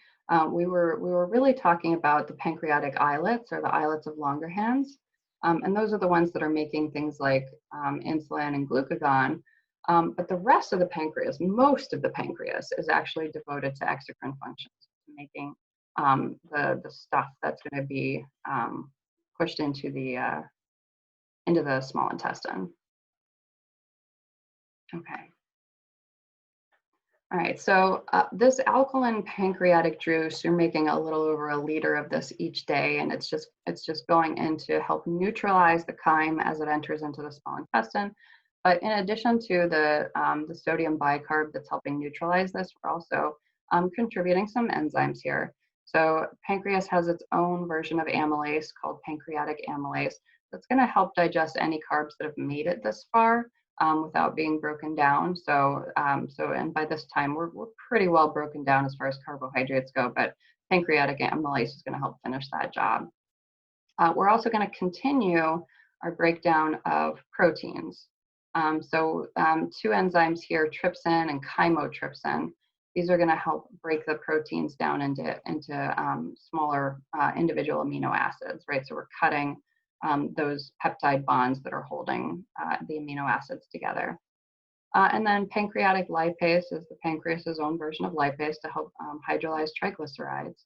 we were really talking about the pancreatic islets, or the islets of Langerhans, and those are the ones that are making things like insulin and glucagon. But the rest of the pancreas, most of the pancreas, is actually devoted to exocrine functions, making the stuff that's going to be pushed into the small intestine. Okay. All right, so this alkaline pancreatic juice, you're making a little over 1 liter of this each day, and it's just going in to help neutralize the chyme as it enters into the small intestine. But in addition to the sodium bicarb that's helping neutralize this, we're also contributing some enzymes here. So pancreas has its own version of amylase called pancreatic amylase that's going to help digest any carbs that have made it this far. Without being broken down. And by this time, we're pretty well broken down as far as carbohydrates go, but pancreatic amylase is going to help finish that job. We're also going to continue our breakdown of proteins. Two enzymes here, trypsin and chymotrypsin. These are going to help break the proteins down into smaller individual amino acids, right? So we're cutting those peptide bonds that are holding the amino acids together. And then pancreatic lipase is the pancreas's own version of lipase to help hydrolyze triglycerides.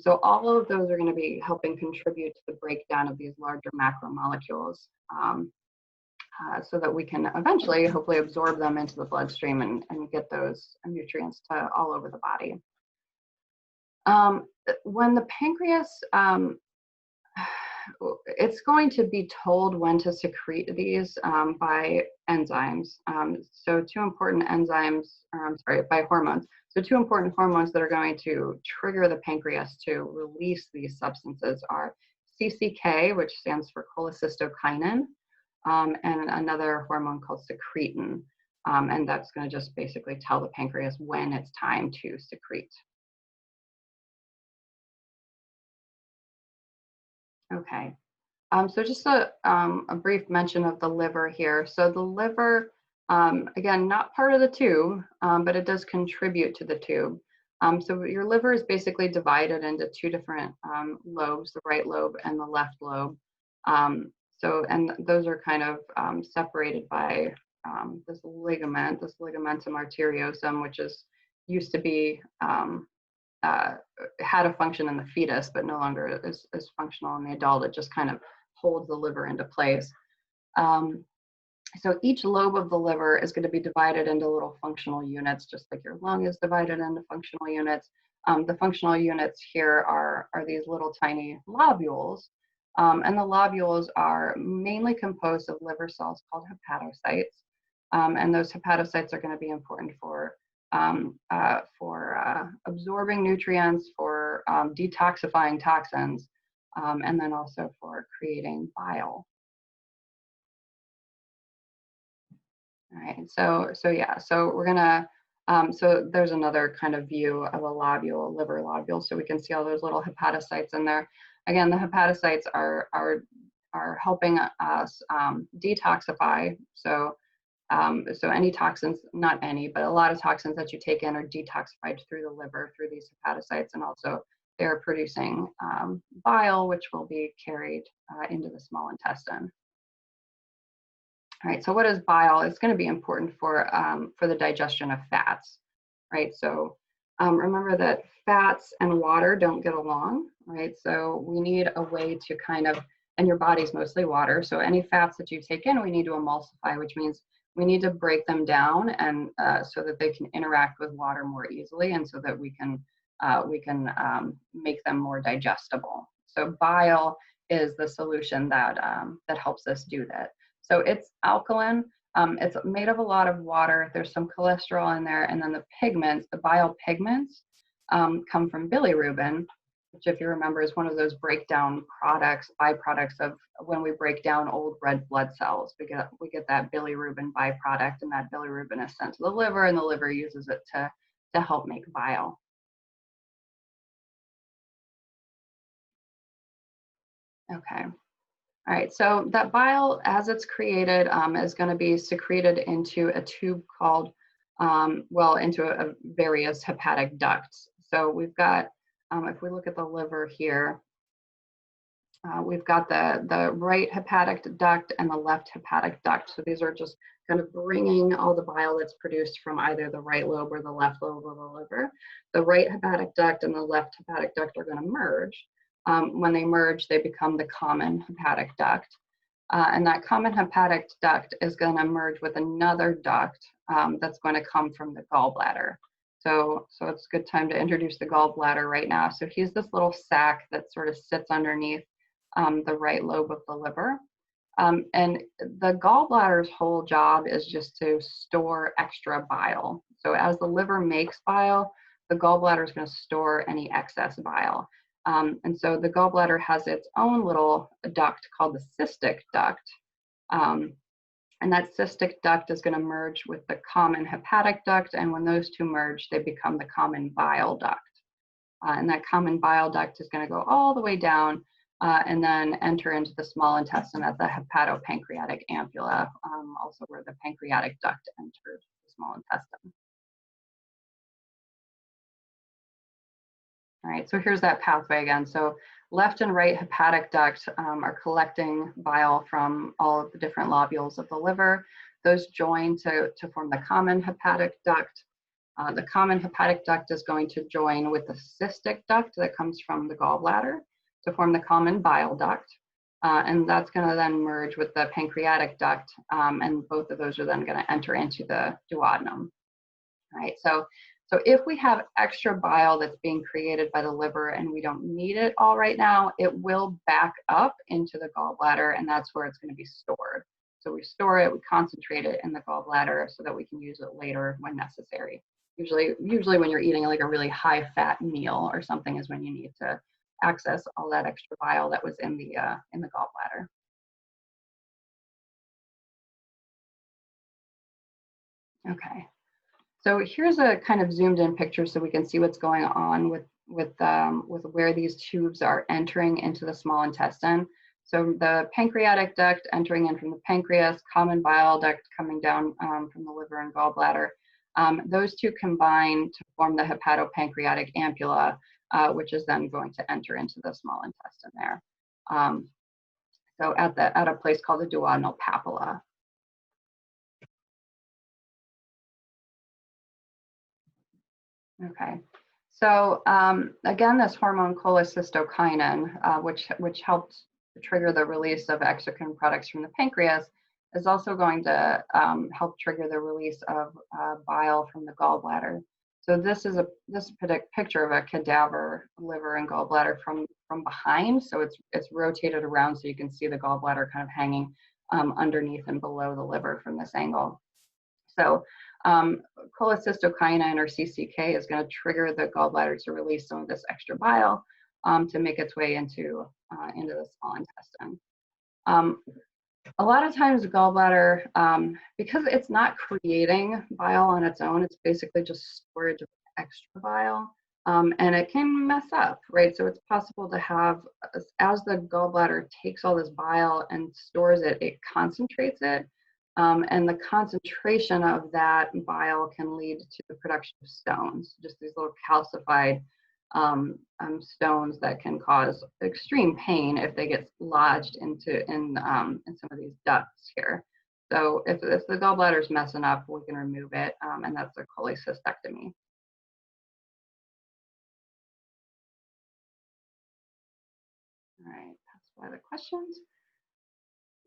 So all of those are going to be helping contribute to the breakdown of these larger macromolecules so that we can eventually, hopefully, absorb them into the bloodstream and get those nutrients to all over the body. When the pancreas it's going to be told when to secrete these by enzymes. So two important enzymes, by hormones. So two important hormones that are going to trigger the pancreas to release these substances are CCK, which stands for cholecystokinin, and another hormone called secretin. And that's going to just basically tell the pancreas when it's time to secrete. Okay, so just a brief mention of the liver here. So the liver, again, not part of the tube, but it does contribute to the tube. So your liver is basically divided into two different lobes, the right lobe and the left lobe. And those are kind of separated by this ligamentum arteriosum, which used to be had a function in the fetus, but no longer is functional in the adult. It just kind of holds the liver into place. So each lobe of the liver is going to be divided into little functional units, just like your lung is divided into functional units. The functional units here are these little tiny lobules. And the lobules are mainly composed of liver cells called hepatocytes. And those hepatocytes are going to be important for absorbing nutrients, for detoxifying toxins, and then also for creating bile. All right, so we're gonna, so there's another kind of view of a lobule, liver lobule, so we can see all those little hepatocytes in there. Again, the hepatocytes are helping us detoxify. So any toxins, not any, but a lot of toxins that you take in are detoxified through the liver, through these hepatocytes, and also they're producing bile, which will be carried into the small intestine. All right, so what is bile? It's going to be important for the digestion of fats, right? So remember that fats and water don't get along, right? So we need a way to kind of, and your body's mostly water, so any fats that you take in, we need to emulsify, which means we need to break them down and so that they can interact with water more easily, and so that we can make them more digestible. So bile is the solution that helps us do that. So it's alkaline. It's made of a lot of water. There's some cholesterol in there, and then the pigments, the bile pigments, come from bilirubin, which, if you remember, is one of those breakdown byproducts of when we break down old red blood cells. We get that bilirubin byproduct, and that bilirubin is sent to the liver, and the liver uses it to help make bile. Okay. All right, so that bile, as it's created, is going to be secreted into a tube called, into various hepatic ducts. So we've got, if we look at the liver here, we've got the right hepatic duct and the left hepatic duct. So these are just kind of bringing all the bile that's produced from either the right lobe or the left lobe of the liver. The right hepatic duct and the left hepatic duct are going to merge. When they merge, they become the common hepatic duct. And that common hepatic duct is going to merge with another duct that's going to come from the gallbladder. So it's a good time to introduce the gallbladder right now. So he's this little sac that sort of sits underneath the right lobe of the liver. And the gallbladder's whole job is just to store extra bile. So as the liver makes bile, the gallbladder is going to store any excess bile. And so the gallbladder has its own little duct called the cystic duct. And that cystic duct is going to merge with the common hepatic duct. And when those two merge, they become the common bile duct. And that common bile duct is going to go all the way down and then enter into the small intestine at the hepatopancreatic ampulla, also where the pancreatic duct enters the small intestine. All right, so here's that pathway again. So left and right hepatic duct are collecting bile from all of the different lobules of the liver. Those join to form the common hepatic duct. The common hepatic duct is going to join with the cystic duct that comes from the gallbladder to form the common bile duct. And that's going to then merge with the pancreatic duct, and both of those are then going to enter into the duodenum. All right, so if we have extra bile that's being created by the liver and we don't need it all right now, it will back up into the gallbladder, and that's where it's going to be stored. So we store it, we concentrate it in the gallbladder so that we can use it later when necessary. Usually when you're eating like a really high fat meal or something is when you need to access all that extra bile that was in the gallbladder. Okay. So here's a kind of zoomed in picture so we can see what's going on with where these tubes are entering into the small intestine. So the pancreatic duct entering in from the pancreas, common bile duct coming down from the liver and gallbladder. Those two combine to form the hepatopancreatic ampulla, which is then going to enter into the small intestine there. So at a place called the duodenal papilla. Okay, so again, this hormone cholecystokinin, which helps trigger the release of exocrine products from the pancreas, is also going to help trigger the release of bile from the gallbladder. So this is a picture of a cadaver liver and gallbladder from behind. So it's rotated around so you can see the gallbladder kind of hanging underneath and below the liver from this angle. So cholecystokinin or CCK is going to trigger the gallbladder to release some of this extra bile to make its way into the small intestine. A lot of times the gallbladder, because it's not creating bile on its own, it's basically just storage of extra bile, and it can mess up, right? So it's possible to have, as the gallbladder takes all this bile and stores it, it concentrates it. And the concentration of that bile can lead to the production of stones, just these little calcified stones that can cause extreme pain if they get lodged in some of these ducts here. So if the gallbladder is messing up, we can remove it, and that's a cholecystectomy. All right, pass by the questions.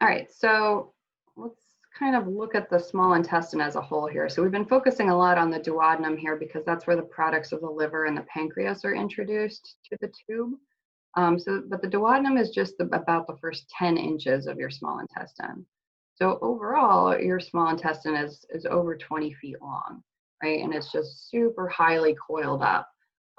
All right, so let's kind of look at the small intestine as a whole here. So we've been focusing a lot on the duodenum here because that's where the products of the liver and the pancreas are introduced to the tube. But the duodenum is just about the first 10 inches of your small intestine. So overall, your small intestine is over 20 feet long, right? And it's just super highly coiled up.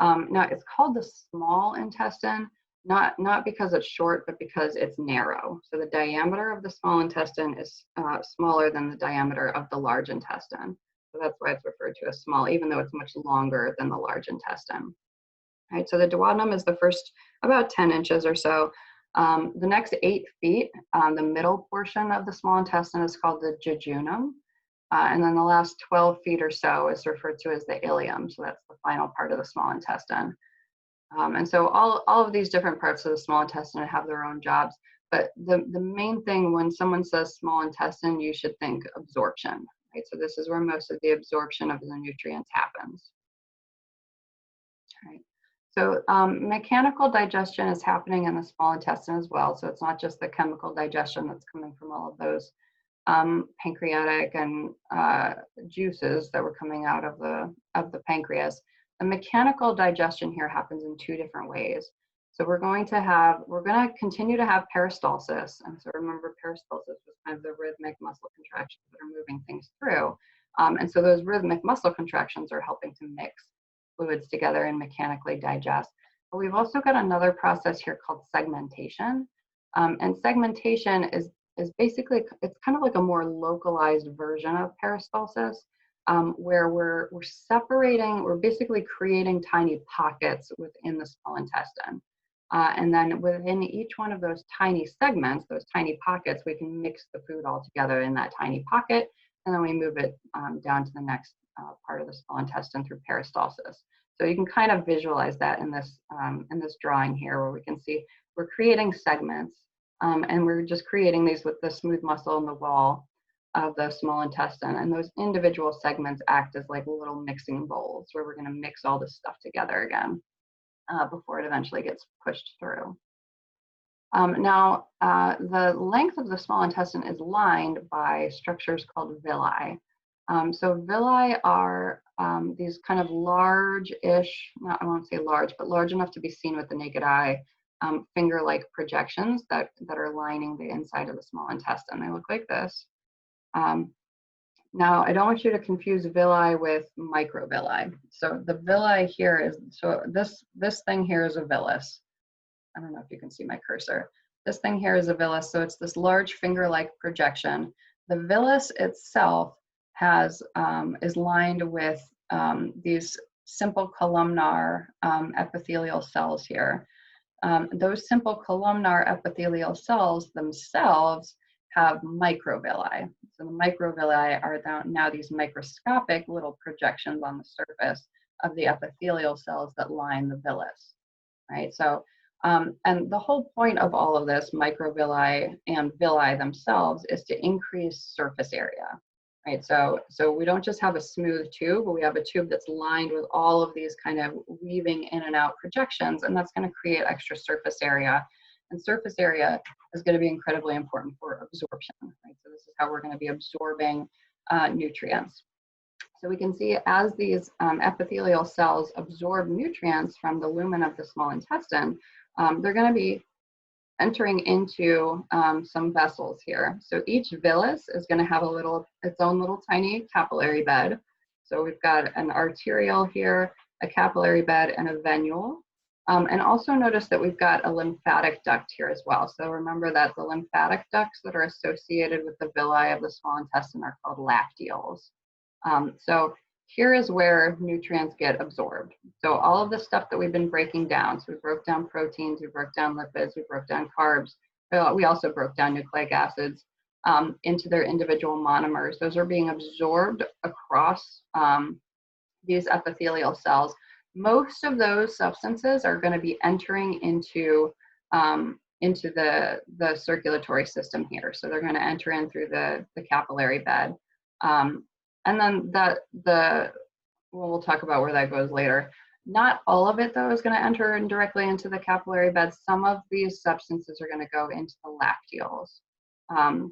Now it's called the small intestine, not because it's short, but because it's narrow. So the diameter of the small intestine is smaller than the diameter of the large intestine. So that's why it's referred to as small, even though it's much longer than the large intestine. All right, so the duodenum is the first about 10 inches or so. The next 8 feet, the middle portion of the small intestine is called the jejunum. And then the last 12 feet or so is referred to as the ileum. So that's the final part of the small intestine. And so all of these different parts of the small intestine have their own jobs. But the main thing when someone says small intestine, you should think absorption, right? So this is where most of the absorption of the nutrients happens. All right. So mechanical digestion is happening in the small intestine as well. So it's not just the chemical digestion that's coming from all of those pancreatic and juices that were coming out of the pancreas. The mechanical digestion here happens in two different ways. So we're going to continue to have peristalsis. And so remember, peristalsis was kind of the rhythmic muscle contractions that are moving things through. And so those rhythmic muscle contractions are helping to mix fluids together and mechanically digest. But we've also got another process here called segmentation. And segmentation is basically, it's kind of like a more localized version of peristalsis, where we're separating, we're basically creating tiny pockets within the small intestine. And then within each one of those tiny segments, those tiny pockets, we can mix the food all together in that tiny pocket, and then we move it down to the next part of the small intestine through peristalsis. So you can kind of visualize that in this drawing here, where we can see we're creating segments, and we're just creating these with the smooth muscle in the wall of the small intestine. And those individual segments act as like little mixing bowls where we're going to mix all this stuff together again before it eventually gets pushed through. Now, the length of the small intestine is lined by structures called villi. So villi are these kind of large-ish, I won't say large, but large enough to be seen with the naked eye, finger-like projections that are lining the inside of the small intestine. They look like this. Now, I don't want you to confuse villi with microvilli. So the villi here is, so this thing here is a villus. I don't know if you can see my cursor. This thing here is a villus, so it's this large finger-like projection. The villus itself is lined with these simple columnar epithelial cells here. Those simple columnar epithelial cells themselves have microvilli. So the microvilli are now these microscopic little projections on the surface of the epithelial cells that line the villus, right? So, and the whole point of all of this, microvilli and villi themselves, is to increase surface area, right? So we don't just have a smooth tube, but we have a tube that's lined with all of these kind of weaving in and out projections, and that's going to create extra surface area. And surface area is going to be incredibly important for absorption, right? So this is how we're going to be absorbing nutrients. So we can see as these epithelial cells absorb nutrients from the lumen of the small intestine, they're going to be entering into some vessels here. So each villus is going to have its own little tiny capillary bed. So we've got an arteriole here, a capillary bed, and a venule. And also notice that we've got a lymphatic duct here as well. So remember that the lymphatic ducts that are associated with the villi of the small intestine are called lacteals. So here is where nutrients get absorbed. So all of the stuff that we've been breaking down, so we broke down proteins, we broke down lipids, we broke down carbs, we also broke down nucleic acids into their individual monomers. Those are being absorbed across these epithelial cells. Most of those substances are going to be entering into the circulatory system here. So they're going to enter in through the capillary bed. And then we'll talk about where that goes later. Not all of it, though, is going to enter in directly into the capillary bed. Some of these substances are going to go into the lacteals.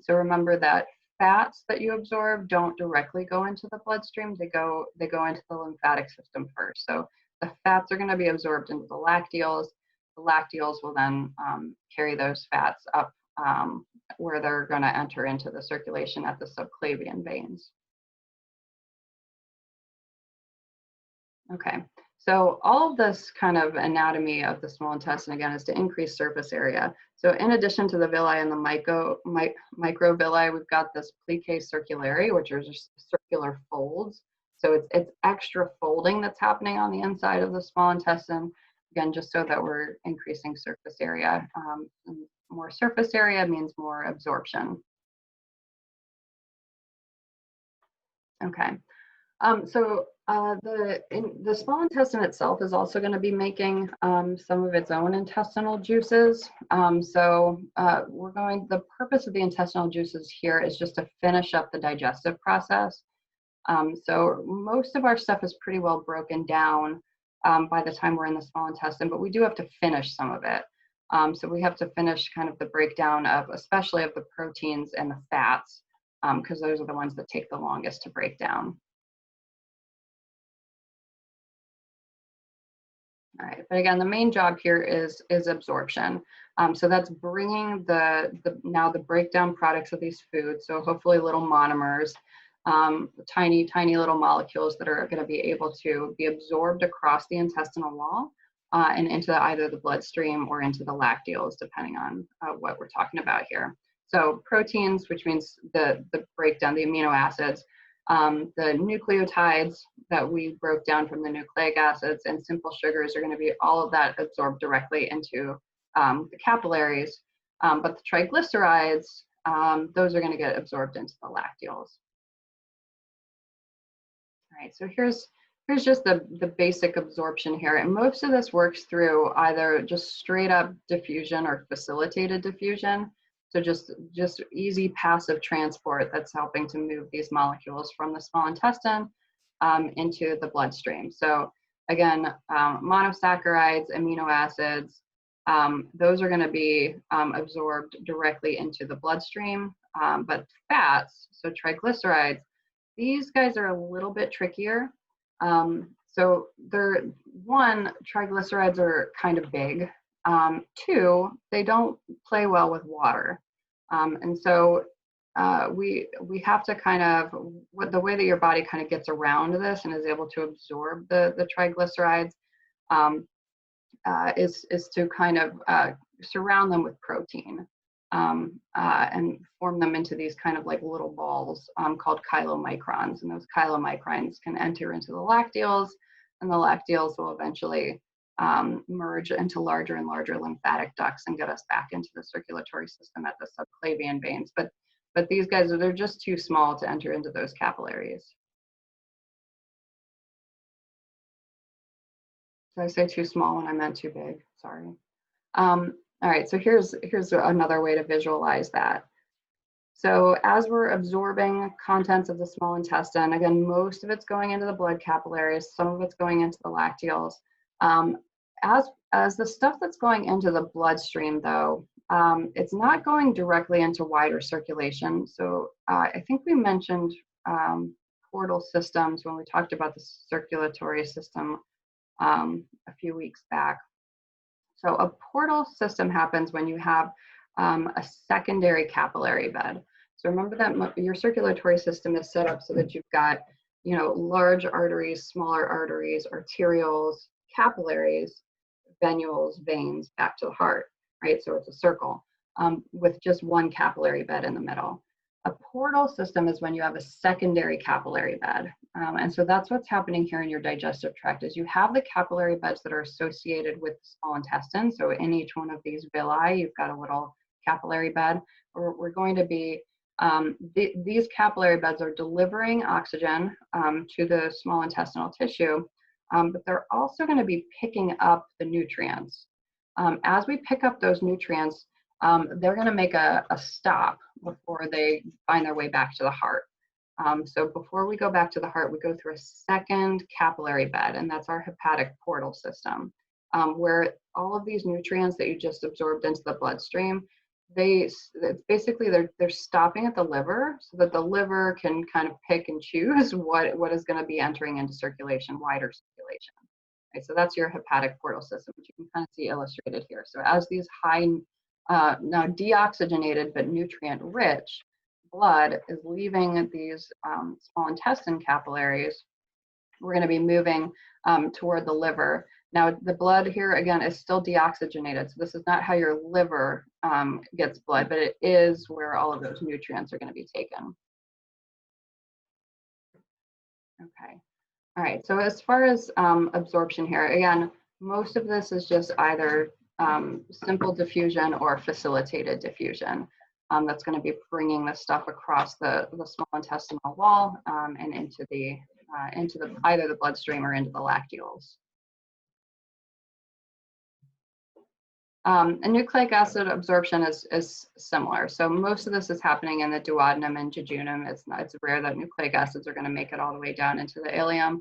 So remember that fats that you absorb don't directly go into the bloodstream. They go into the lymphatic system first. So the fats are going to be absorbed into the lacteals. The lacteals will then carry those fats up where they're going to enter into the circulation at the subclavian veins. Okay, so all of this kind of anatomy of the small intestine, again, is to increase surface area. So in addition to the villi and the microvilli, we've got this plicae circulare, which are just circular folds. So it's extra folding that's happening on the inside of the small intestine, again, just so that we're increasing surface area. And more surface area means more absorption. Okay. So the small intestine itself is also going to be making some of its own intestinal juices. The purpose of the intestinal juices here is just to finish up the digestive process. So most of our stuff is pretty well broken down by the time we're in the small intestine, but we do have to finish some of it. So we have to finish kind of the breakdown of, especially of the proteins and the fats. because those are the ones that take the longest to break down. All right, but again, the main job here is absorption. So that's bringing now the breakdown products of these foods, so hopefully little monomers, tiny little molecules that are going to be able to be absorbed across the intestinal wall and into either the bloodstream or into the lacteals, depending on what we're talking about here. So proteins, which means the breakdown, the amino acids, the nucleotides that we broke down from the nucleic acids, and simple sugars are going to be all of that absorbed directly into the capillaries. But the triglycerides, those are going to get absorbed into the lacteals. All right, so here's just the basic absorption here. And most of this works through either just straight up diffusion or facilitated diffusion. So just easy passive transport that's helping to move these molecules from the small intestine into the bloodstream. So again, monosaccharides, amino acids, those are going to be absorbed directly into the bloodstream. But fats, so triglycerides, these guys are a little bit trickier. So triglycerides are kind of big. Two, they don't play well with water. And so we have to kind of, the way that your body kind of gets around this and is able to absorb the triglycerides is to kind of surround them with protein and form them into these kind of like little balls called chylomicrons. And those chylomicrons can enter into the lacteals, and the lacteals will eventually merge into larger and larger lymphatic ducts and get us back into the circulatory system at the subclavian veins. But these guys, they're just too small to enter into those capillaries. Did I say too small when I meant too big? Sorry. All right, so here's another way to visualize that. So as we're absorbing contents of the small intestine, again, most of it's going into the blood capillaries, some of it's going into the lacteals. As the stuff that's going into the bloodstream, though, it's not going directly into wider circulation. So I think we mentioned portal systems when we talked about the circulatory system a few weeks back. So a portal system happens when you have a secondary capillary bed. So remember that your circulatory system is set up so that you've got, large arteries, smaller arteries, arterioles, capillaries, venules, veins, back to the heart, right? So it's a circle with just one capillary bed in the middle. A portal system is when you have a secondary capillary bed. And so that's what's happening here in your digestive tract is you have the capillary beds that are associated with the small intestine. So in each one of these villi, you've got a little capillary bed. We're going to be, these capillary beds are delivering oxygen to the small intestinal tissue, but they're also going to be picking up the nutrients. As we pick up those nutrients, they're going to make a stop before they find their way back to the heart. So before we go back to the heart, we go through a second capillary bed, and that's our hepatic portal system, where all of these nutrients that you just absorbed into the bloodstream, basically they're stopping at the liver so that the liver can kind of pick and choose what is going to be entering into circulation, wider circulation. Right, so that's your hepatic portal system, which you can kind of see illustrated here. So as these high, now deoxygenated but nutrient-rich blood is leaving these small intestine capillaries, we're going to be moving toward the liver. Now the blood here again is still deoxygenated, so this is not how your liver gets blood, but it is where all of those nutrients are going to be taken. Okay. All right, so as far as absorption here, again, most of this is just either simple diffusion or facilitated diffusion. That's going to be bringing this stuff across the small intestinal wall and into either the bloodstream or into the lacteals. And nucleic acid absorption is similar. So most of this is happening in the duodenum and jejunum. It's rare that nucleic acids are going to make it all the way down into the ileum.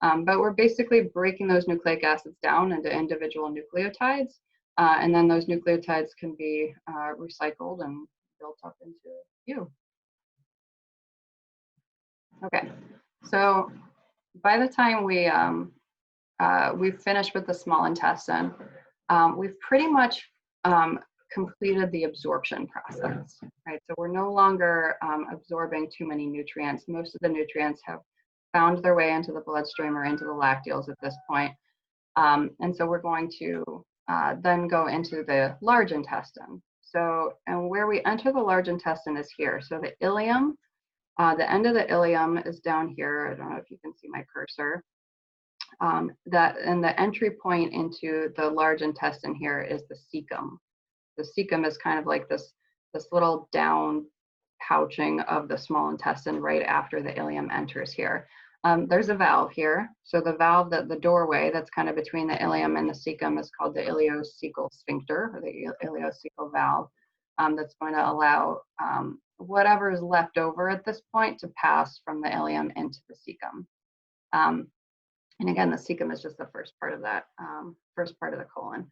But we're basically breaking those nucleic acids down into individual nucleotides. And then those nucleotides can be recycled and built up into you. Okay, so by the time we've finished with the small intestine, we've pretty much completed the absorption process, right? So we're no longer absorbing too many nutrients. Most of the nutrients have found their way into the bloodstream or into the lacteals at this point. And so we're going to then go into the large intestine. So, and where we enter the large intestine is here. So the ileum, the end of the ileum is down here. I don't know if you can see my cursor. And the entry point into the large intestine here is the cecum. The cecum is kind of like this little down pouching of the small intestine right after the ileum enters here. There's a valve here. So the valve, the doorway that's kind of between the ileum and the cecum is called the ileocecal sphincter, or the ileocecal valve. That's going to allow whatever is left over at this point to pass from the ileum into the cecum. And again, the cecum is just the first part of that, first part of the colon.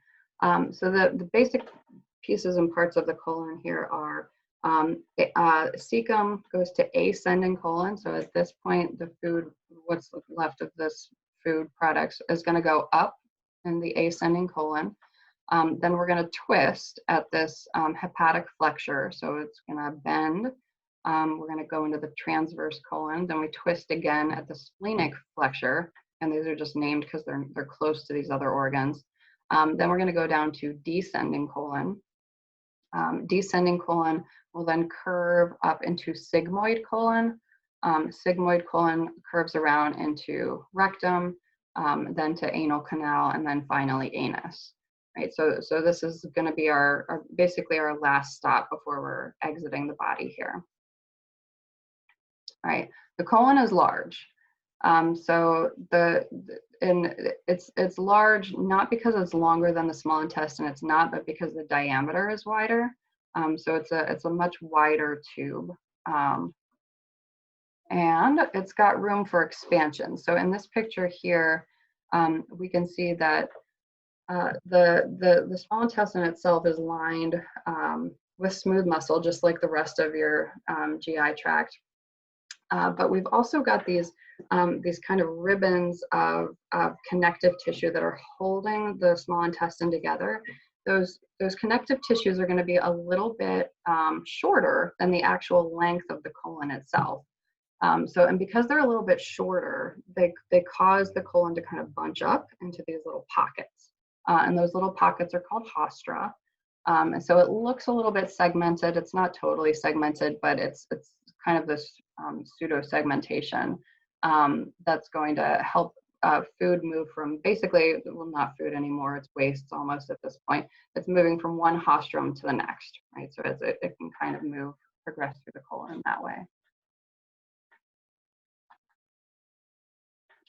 So the basic pieces and parts of the colon here are cecum goes to ascending colon. So at this point, the food, what's left of this food products is going to go up in the ascending colon. Then we're going to twist at this hepatic flexure. So it's going to bend. We're going to go into the transverse colon. Then we twist again at the splenic flexure. And these are just named because they're close to these other organs. Then we're going to go down to descending colon. Descending colon will then curve up into sigmoid colon. Sigmoid colon curves around into rectum, then to anal canal, and then finally anus. Right. So this is going to be our basically our last stop before we're exiting the body here. All right. The colon is large. So it's large not because it's longer than the small intestine. It's not, but because the diameter is wider. So it's a much wider tube, and it's got room for expansion. So in this picture here, we can see that the small intestine itself is lined with smooth muscle, just like the rest of your GI tract. But we've also got these kind of ribbons of connective tissue that are holding the small intestine together. Those connective tissues are going to be a little bit shorter than the actual length of the colon itself. And because they're a little bit shorter, they cause the colon to kind of bunch up into these little pockets. And those little pockets are called haustra. And so it looks a little bit segmented. It's not totally segmented, but it's kind of this pseudo segmentation that's going to help food move from basically, well, not food anymore, it's waste almost at this point. It's moving from one haustrum to the next, right? So it can kind of progress through the colon in that way.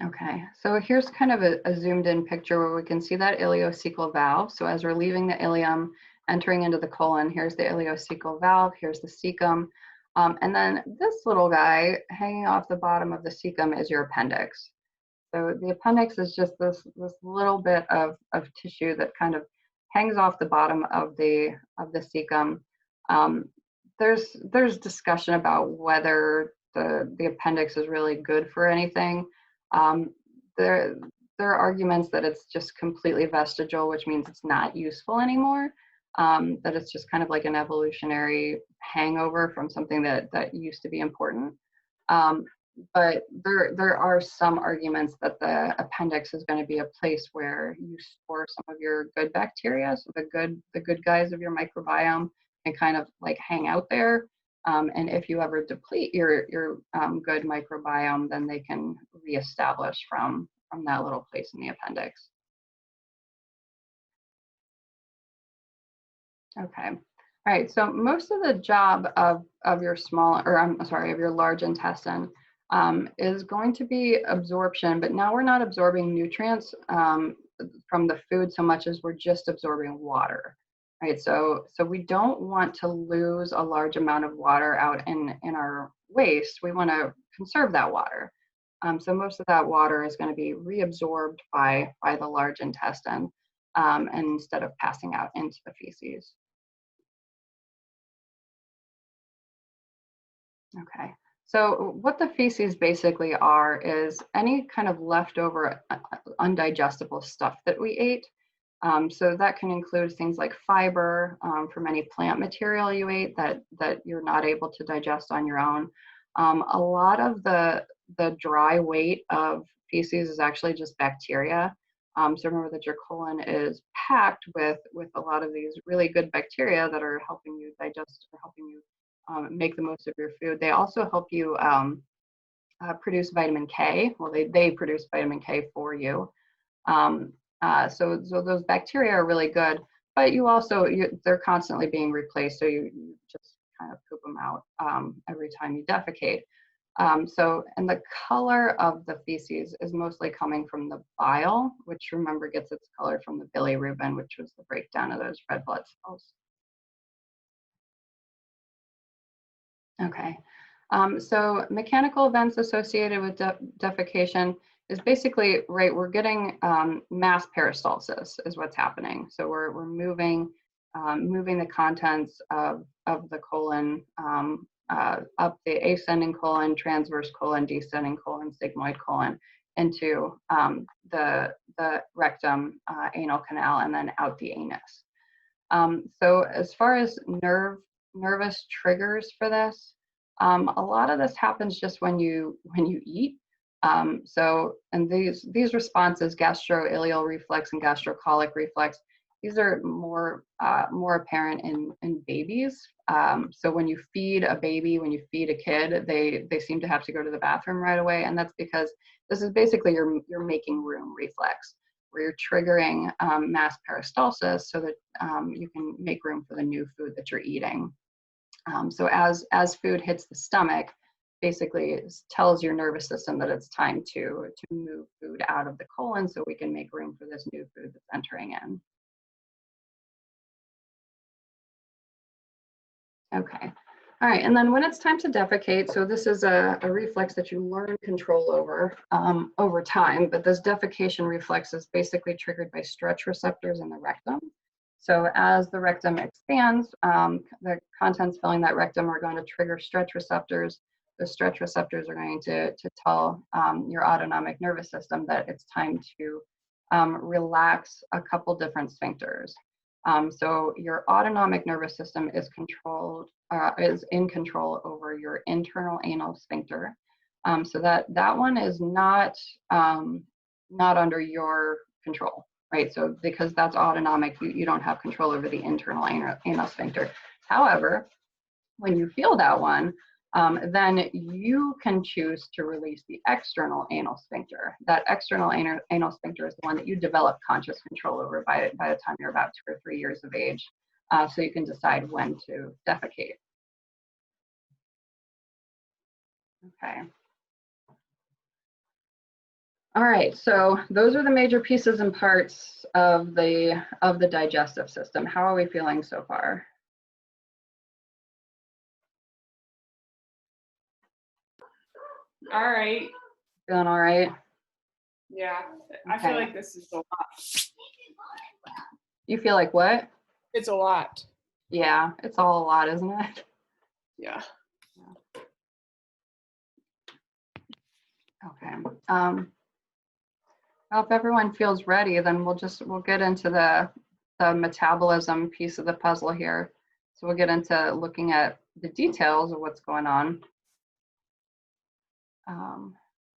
Okay, so here's kind of a zoomed in picture where we can see that ileocecal valve. So as we're leaving the ileum, entering into the colon, here's the ileocecal valve, here's the cecum. And then this little guy hanging off the bottom of the cecum is your appendix. So the appendix is just this little bit of tissue that kind of hangs off the bottom of the cecum. There's discussion about whether the appendix is really good for anything. There are arguments that it's just completely vestigial, which means it's not useful anymore. That it's just kind of like an evolutionary hangover from something that used to be important. But there are some arguments that the appendix is going to be a place where you store some of your good bacteria, so the good guys of your microbiome, and kind of like hang out there. And if you ever deplete your good microbiome, then they can reestablish from that little place in the appendix. Okay. All right. So most of the job of your of your large intestine is going to be absorption, but now we're not absorbing nutrients from the food so much as we're just absorbing water. Right. So we don't want to lose a large amount of water out in our waste. We want to conserve that water. So most of that water is going to be reabsorbed by the large intestine, and instead of passing out into the feces. Okay, So what the feces basically are is any kind of leftover undigestible stuff that we ate. So that can include things like fiber from any plant material you ate that you're not able to digest on your own. A lot of the dry weight of feces is actually just bacteria. So remember that your colon is packed with a lot of these really good bacteria that are helping you digest or helping you make the most of your food. They also help you produce vitamin K. Well, they produce vitamin K for you. So those bacteria are really good, but they're constantly being replaced. So you just kind of poop them out every time you defecate. And the color of the feces is mostly coming from the bile, which remember gets its color from the bilirubin, which was the breakdown of those red blood cells. Okay, so mechanical events associated with defecation is basically, right, we're getting mass peristalsis is what's happening. So we're moving the contents of the colon up the ascending colon, transverse colon, descending colon, sigmoid colon into the rectum, anal canal, and then out the anus. So as far as nervous triggers for this, a lot of this happens just when you eat. And these responses, gastroileal reflex and gastrocolic reflex, these are more apparent in babies. So when you feed a baby, when you feed a kid, they seem to have to go to the bathroom right away, and that's because this is basically your making room reflex, where you're triggering mass peristalsis so that you can make room for the new food that you're eating. So as food hits the stomach, basically it tells your nervous system that it's time to move food out of the colon so we can make room for this new food that's entering in. Okay, all right, and then when it's time to defecate, so this is a reflex that you learn control over time, but this defecation reflex is basically triggered by stretch receptors in the rectum. So as the rectum expands, the contents filling that rectum are going to trigger stretch receptors. The stretch receptors are going to tell your autonomic nervous system that it's time to relax a couple different sphincters. So your autonomic nervous system is in control over your internal anal sphincter. So that one is not under your control, right? So because that's autonomic, you don't have control over the internal anal sphincter. However, when you feel that one, then you can choose to release the external anal sphincter. That external anal sphincter is the one that you develop conscious control over by the time you're about 2 or 3 years of age. So you can decide when to defecate. Okay. All right, so those are the major pieces and parts of the digestive system. How are we feeling so far? All right. Feeling all right? Yeah, I feel Okay. like this is a lot. You feel like what? It's a lot. Yeah, it's all a lot, isn't it? Yeah. Okay. Well, if everyone feels ready, then we'll get into the metabolism piece of the puzzle here. So we'll get into looking at the details of what's going on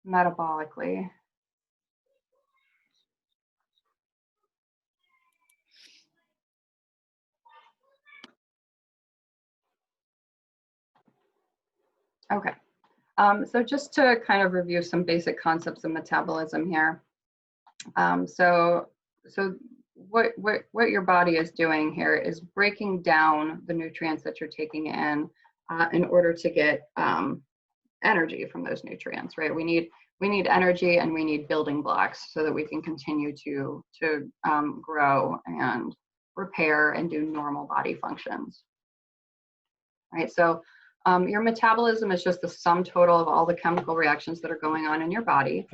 metabolically. Okay. So just to kind of review some basic concepts of metabolism here. So what your body is doing here is breaking down the nutrients that you're taking in order to get energy from those nutrients, right? We need energy and we need building blocks so that we can continue to grow and repair and do normal body functions, right? So your metabolism is just the sum total of all the chemical reactions that are going on in your body.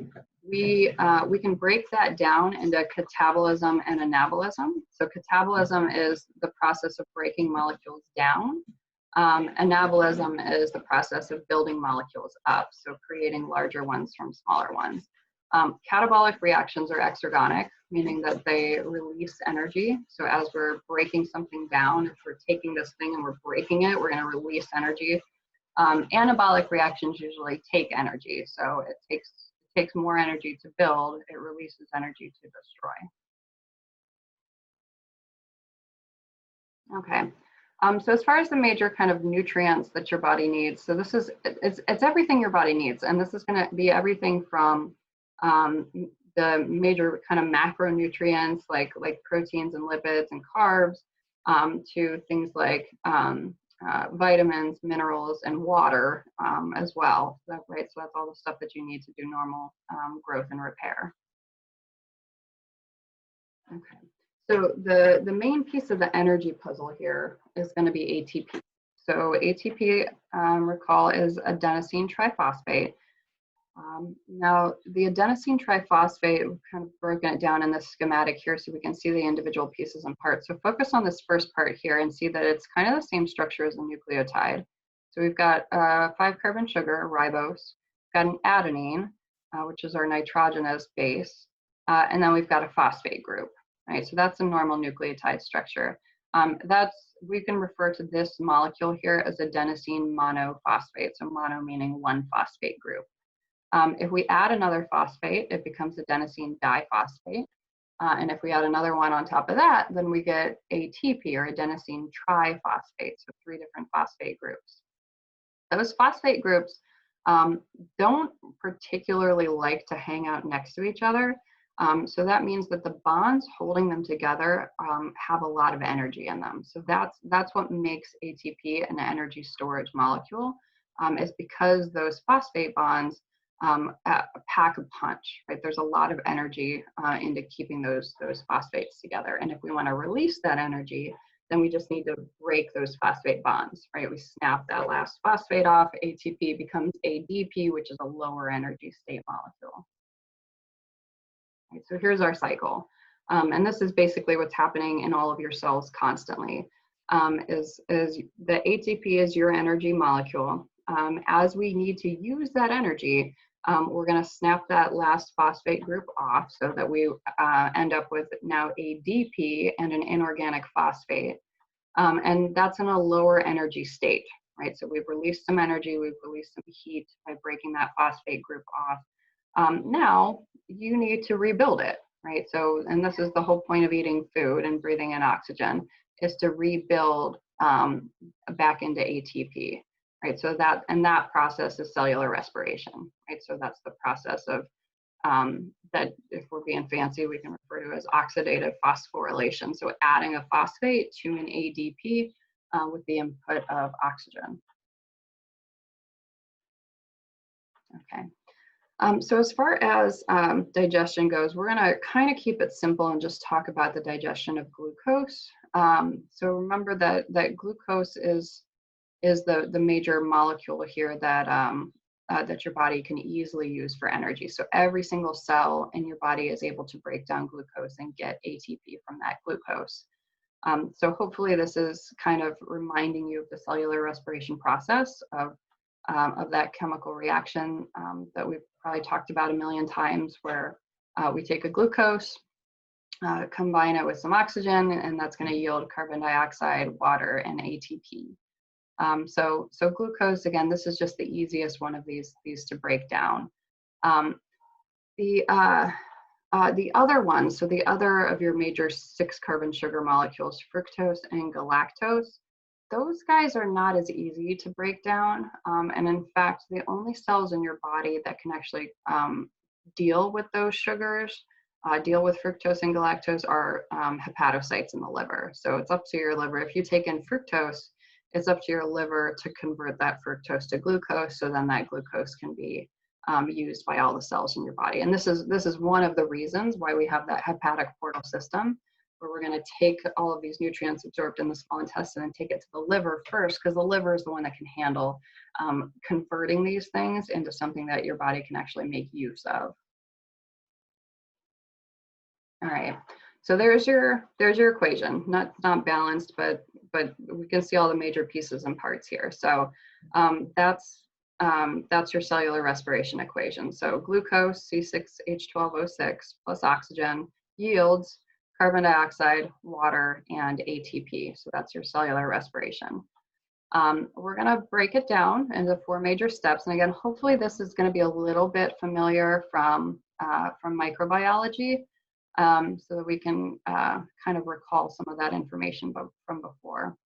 We can break that down into catabolism and anabolism. So catabolism is the process of breaking molecules down. Anabolism is the process of building molecules up, so creating larger ones from smaller ones. Catabolic reactions are exergonic, meaning that they release energy. So as we're breaking something down, if we're taking this thing and we're breaking it, we're going to release energy. Anabolic reactions usually take energy, so it takes more energy to build, it releases energy to destroy. Okay, so as far as the major kind of nutrients that your body needs, so this is, it's everything your body needs, and this is going to be everything from the major kind of macronutrients like proteins and lipids and carbs to things like vitamins, minerals, and water as well. So that's all the stuff that you need to do normal growth and repair. Okay, so the main piece of the energy puzzle here is going to be ATP. So ATP, recall, is adenosine triphosphate. Now, the adenosine triphosphate, we've kind of broken it down in this schematic here so we can see the individual pieces and parts. So focus on this first part here and see that it's kind of the same structure as a nucleotide. So we've got a 5-carbon sugar, ribose, we've got an adenine, which is our nitrogenous base, and then we've got a phosphate group, right? So that's a normal nucleotide structure. We can refer to this molecule here as adenosine monophosphate, so mono meaning one phosphate group. If we add another phosphate, it becomes adenosine diphosphate. And if we add another one on top of that, then we get ATP, or adenosine triphosphate, so 3 different phosphate groups. Those phosphate groups don't particularly like to hang out next to each other. So that means that the bonds holding them together have a lot of energy in them. So that's what makes ATP an energy storage molecule, is because those phosphate bonds pack a punch, right? There's a lot of energy into keeping those phosphates together. And if we want to release that energy, then we just need to break those phosphate bonds, right? We snap that last phosphate off, ATP becomes ADP, which is a lower energy state molecule. Right, so here's our cycle. And this is basically what's happening in all of your cells constantly. Is the ATP is your energy molecule. As we need to use that energy, we're going to snap that last phosphate group off so that we end up with now ADP and an inorganic phosphate. And that's in a lower energy state, right? So we've released some energy, we've released some heat by breaking that phosphate group off. Now you need to rebuild it, right? So, and this is the whole point of eating food and breathing in oxygen, is to rebuild back into ATP. Right, so that process is cellular respiration, right? So that's the process of that, if we're being fancy, we can refer to as oxidative phosphorylation. So adding a phosphate to an ADP with the input of oxygen. Okay. So as far as digestion goes, we're going to kind of keep it simple and just talk about the digestion of glucose. So remember that glucose is the major molecule here that that your body can easily use for energy. So every single cell in your body is able to break down glucose and get ATP from that glucose. So hopefully this is kind of reminding you of the cellular respiration process of that chemical reaction that we've probably talked about a million times, where we take a glucose, combine it with some oxygen, and that's going to yield carbon dioxide, water, and ATP. So glucose, again, this is just the easiest one of these to break down. The other ones, so the other of your major 6-carbon sugar molecules, fructose and galactose, those guys are not as easy to break down. And in fact, the only cells in your body that can actually deal with those sugars, deal with fructose and galactose, are hepatocytes in the liver. So it's up to your liver. If you take in fructose, it's up to your liver to convert that fructose to glucose, so then that glucose can be used by all the cells in your body. And this is one of the reasons why we have that hepatic portal system, where we're going to take all of these nutrients absorbed in the small intestine and take it to the liver first, because the liver is the one that can handle converting these things into something that your body can actually make use of. All right. So there's your equation, not balanced, but we can see all the major pieces and parts here. So that's your cellular respiration equation. So glucose, C6H12O6 plus oxygen yields carbon dioxide, water, and ATP. So that's your cellular respiration. We're going to break it down into 4 major steps. And again, hopefully this is going to be a little bit familiar from microbiology, so that we can kind of recall some of that information from before.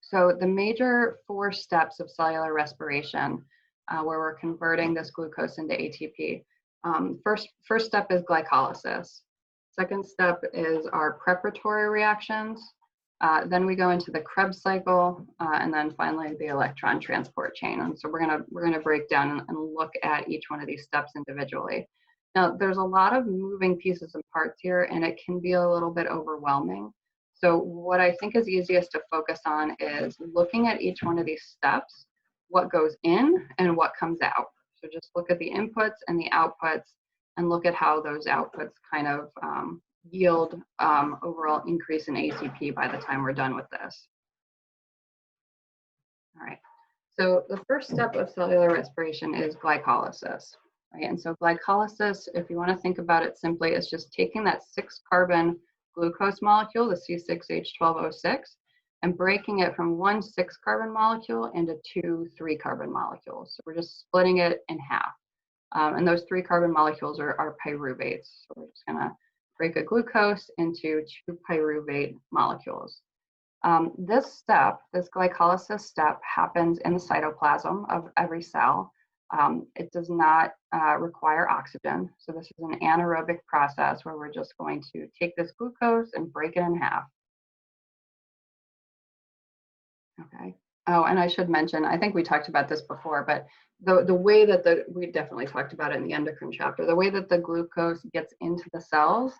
So the major 4 steps of cellular respiration, where we're converting this glucose into ATP. First step is glycolysis. Second step is our preparatory reactions. Then we go into the Krebs cycle, and then finally the electron transport chain. And so we're gonna break down and look at each one of these steps individually. Now, there's a lot of moving pieces and parts here, and it can be a little bit overwhelming. So what I think is easiest to focus on is looking at each one of these steps, what goes in and what comes out. So just look at the inputs and the outputs, and look at how those outputs kind of yield overall increase in ATP by the time we're done with this. All right, so the first step of cellular respiration is glycolysis, right? And so glycolysis, if you want to think about it simply, is just taking that 6-carbon glucose molecule, the C6H12O6, and breaking it from 1 6-carbon molecule into 2 3-carbon molecules. So we're just splitting it in half. And those 3-carbon molecules are pyruvates. So we're just gonna break a glucose into 2 pyruvate molecules. This glycolysis step happens in the cytoplasm of every cell. It does not require oxygen. So this is an anaerobic process where we're just going to take this glucose and break it in half. Okay. Oh, and I should mention, I think we talked about this before, but the way that we definitely talked about it in the endocrine chapter, the way that the glucose gets into the cells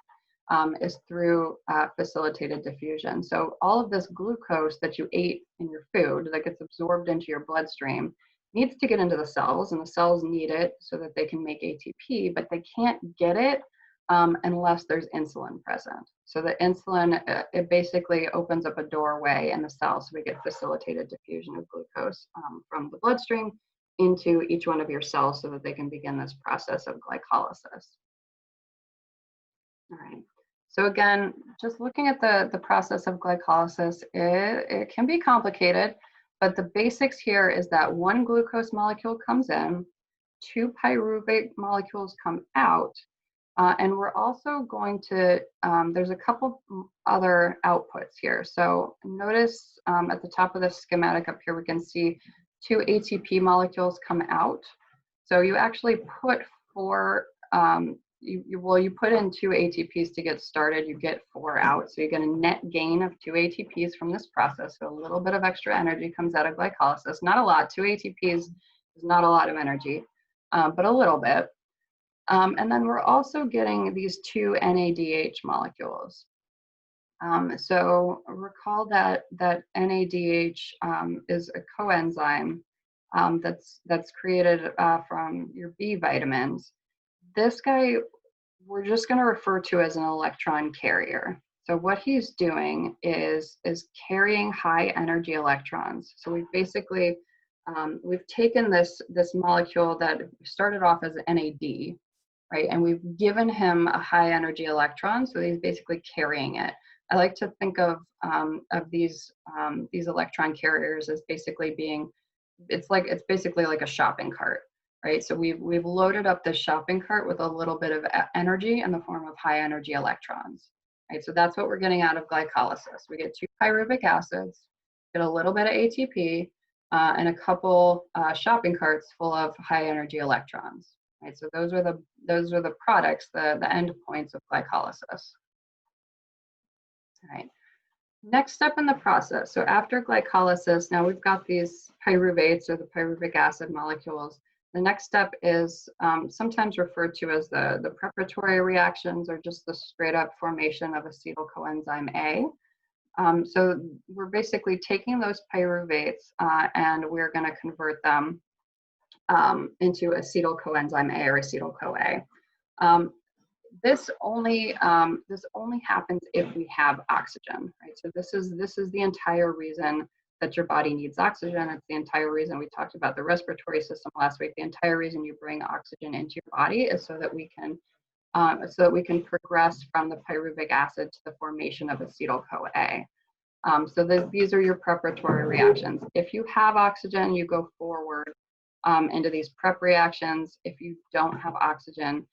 is through facilitated diffusion. So all of this glucose that you ate in your food that gets absorbed into your bloodstream needs to get into the cells, and the cells need it so that they can make ATP, but they can't get it unless there's insulin present. So the insulin, it basically opens up a doorway in the cell, so we get facilitated diffusion of glucose from the bloodstream into each one of your cells so that they can begin this process of glycolysis. All right. So again, just looking at the process of glycolysis, it can be complicated, but the basics here is that 1 glucose molecule comes in, 2 pyruvate molecules come out, and we're also going to, there's a couple other outputs here. So notice at the top of the schematic up here, we can see 2 ATP molecules come out. So you actually put 4, you put in 2 ATPs to get started, you get 4 out. So you get a net gain of 2 ATPs from this process. So a little bit of extra energy comes out of glycolysis. Not a lot, 2 ATPs is not a lot of energy, but a little bit. And then we're also getting these 2 NADH molecules. So recall that NADH is a coenzyme that's created from your B vitamins. This guy, we're just going to refer to as an electron carrier. So what he's doing is carrying high energy electrons. So we've basically, we've taken this molecule that started off as NAD, right? And we've given him a high energy electron, so he's basically carrying it. I like to think of these electron carriers as basically being, it's basically like a shopping cart, right? So we've loaded up this shopping cart with a little bit of energy in the form of high energy electrons, right? So that's what we're getting out of glycolysis. We get 2 pyruvic acids, get a little bit of ATP, and a couple shopping carts full of high energy electrons, right? So those are the products, the end points of glycolysis. All right. Next step in the process. So after glycolysis, now we've got these pyruvates or the pyruvic acid molecules. The next step is sometimes referred to as the preparatory reactions, or just the straight up formation of acetyl coenzyme A. So we're basically taking those pyruvates and we're going to convert them into acetyl coenzyme A or acetyl-CoA. this only happens if we have oxygen, right? So this is the entire reason that your body needs oxygen. It's the entire reason we talked about the respiratory system last week. The entire reason you bring oxygen into your body is so that we can progress from the pyruvic acid to the formation of acetyl-CoA. So these are your preparatory reactions. If you have oxygen, you go forward into these prep reactions. If you don't have oxygen,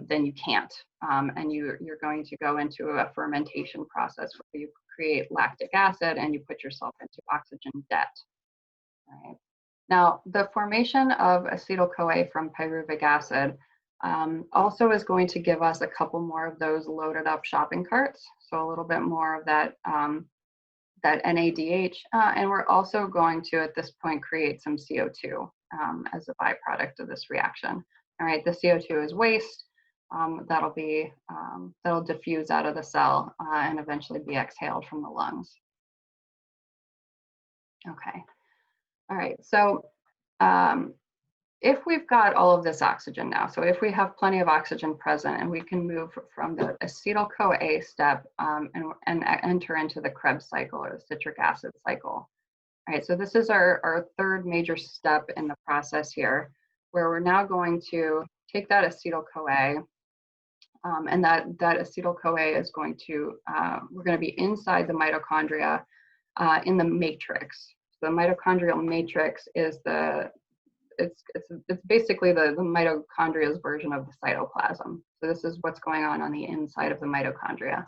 then you can't, and you're going to go into a fermentation process where you create lactic acid and you put yourself into oxygen debt. Right. Now, the formation of acetyl-CoA from pyruvic acid also is going to give us a couple more of those loaded up shopping carts, so a little bit more of that NADH, and we're also going to, at this point, create some CO2 as a byproduct of this reaction. All right, the CO2 is waste. That'll diffuse out of the cell and eventually be exhaled from the lungs. Okay. All right. So if we've got all of this oxygen now, so if we have plenty of oxygen present and we can move from the acetyl-CoA step and enter into the Krebs cycle or the citric acid cycle. All right. So this is our third major step in the process here, where we're now going to take that acetyl-CoA, and that acetyl-CoA is going to, we're going to be inside the mitochondria in the matrix. So the mitochondrial matrix is it's basically the mitochondria's version of the cytoplasm. So this is what's going on the inside of the mitochondria.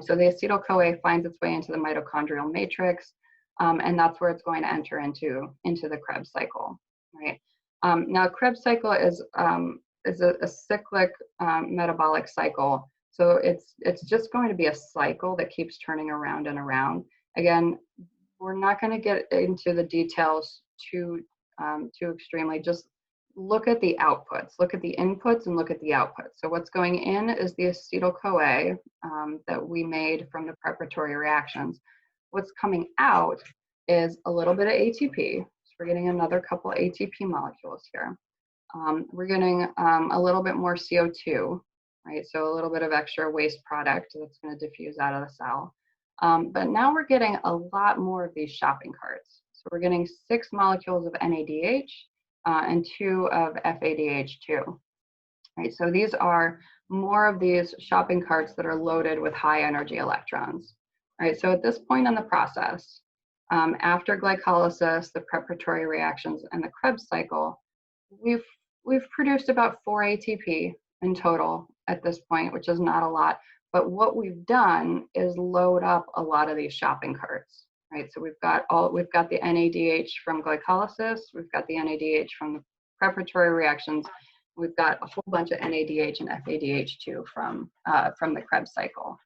So the acetyl-CoA finds its way into the mitochondrial matrix, and that's where it's going to enter into the Krebs cycle, right? Now, Krebs cycle is a cyclic metabolic cycle. So it's just going to be a cycle that keeps turning around and around. Again, we're not going to get into the details too extremely. Just look at the outputs, look at the inputs, and look at the outputs. So what's going in is the acetyl-CoA that we made from the preparatory reactions. What's coming out is a little bit of ATP. So we're getting another couple ATP molecules here. We're getting a little bit more CO2, right? So a little bit of extra waste product that's going to diffuse out of the cell. But now we're getting a lot more of these shopping carts. So we're getting 6 molecules of NADH and 2 of FADH2, right? So these are more of these shopping carts that are loaded with high energy electrons, right? So at this point in the process, after glycolysis, the preparatory reactions, and the Krebs cycle, we've produced about 4 ATP in total at this point, which is not a lot. But what we've done is load up a lot of these shopping carts, right? So we've got the NADH from glycolysis, we've got the NADH from the preparatory reactions, we've got a whole bunch of NADH and FADH2 from the Krebs cycle.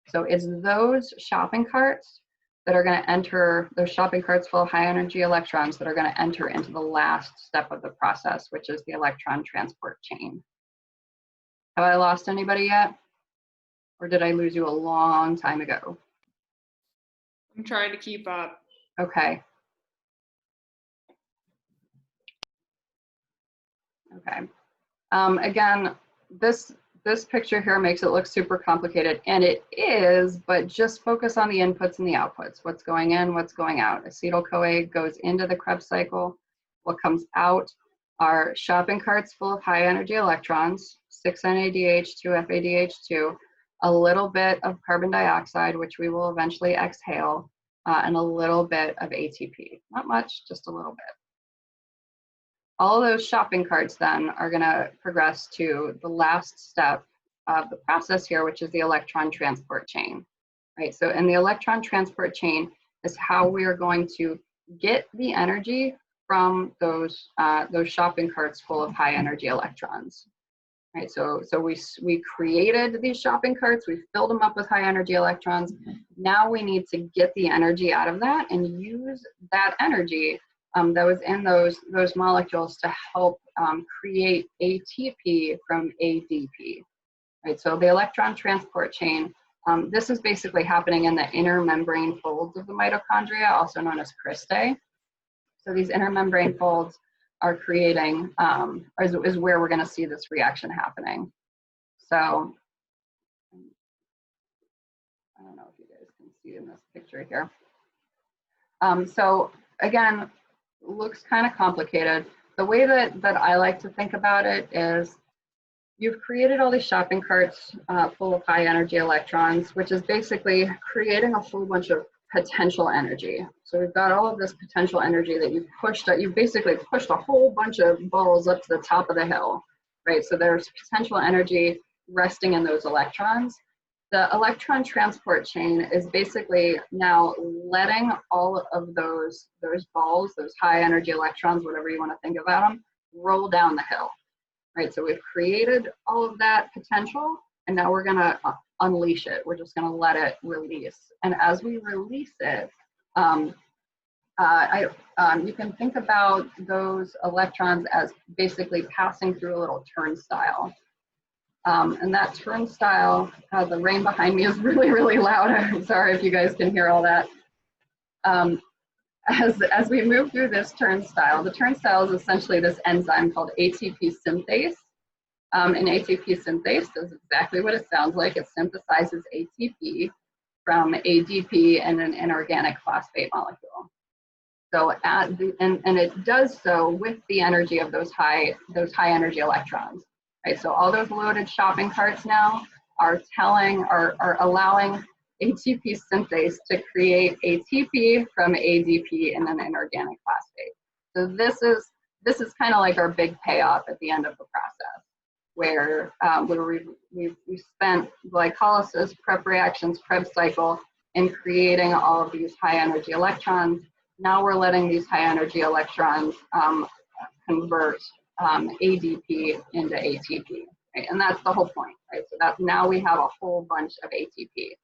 So it's those shopping carts that are going to enter, those shopping carts full of high energy electrons that are going to enter into the last step of the process, which is the electron transport chain. Have I lost anybody yet? Or did I lose you a long time ago? I'm trying to keep up. Okay. Okay. Again, this picture here makes it look super complicated, and it is, but just focus on the inputs and the outputs. What's going in, what's going out. Acetyl-CoA goes into the Krebs cycle. What comes out are shopping carts full of high energy electrons, 6 NADH, 2 FADH2, a little bit of carbon dioxide, which we will eventually exhale, and a little bit of ATP. Not much, just a little bit. All of those shopping carts then are going to progress to the last step of the process here, which is the electron transport chain, right? So in the electron transport chain is how we are going to get the energy from those shopping carts full of high energy electrons. Right, so we created these shopping carts, we filled them up with high energy electrons. Now we need to get the energy out of that and use that energy that was in those molecules to help create ATP from ADP. Right, so the electron transport chain, this is basically happening in the inner membrane folds of the mitochondria, also known as cristae. So these inner membrane folds are creating, is where we're going to see this reaction happening. So I don't know if you guys can see in this picture here. So again, looks kind of complicated. The way that I like to think about it is you've created all these shopping carts full of high energy electrons, which is basically creating a whole bunch of potential energy. So we've got all of this potential energy that you've pushed, you've basically pushed a whole bunch of balls up to the top of the hill, right? So there's potential energy resting in those electrons. The electron transport chain is basically now letting all of those balls, those high energy electrons, whatever you want to think about them, roll down the hill, right? So we've created all of that potential, and now we're going to unleash it. We're just going to let it release. And as we release it, you can think about those electrons as basically passing through a little turnstile. And that turnstile, the rain behind me is really, really loud. I'm sorry if you guys can hear all that. As we move through this turnstile, the turnstile is essentially this enzyme called ATP synthase. And ATP synthase does exactly what it sounds like. It synthesizes ATP from ADP and an inorganic phosphate molecule. So and it does so with the energy of those high energy electrons. Right, so all those loaded shopping carts now are allowing ATP synthase to create ATP from ADP and an inorganic phosphate. So this is kind of like our big payoff at the end of the process, where we've spent glycolysis, prep reactions, Krebs cycle in creating all of these high energy electrons. Now we're letting these high energy electrons convert ADP into ATP, right? And that's the whole point, right? So that's now we have a whole bunch of ATP,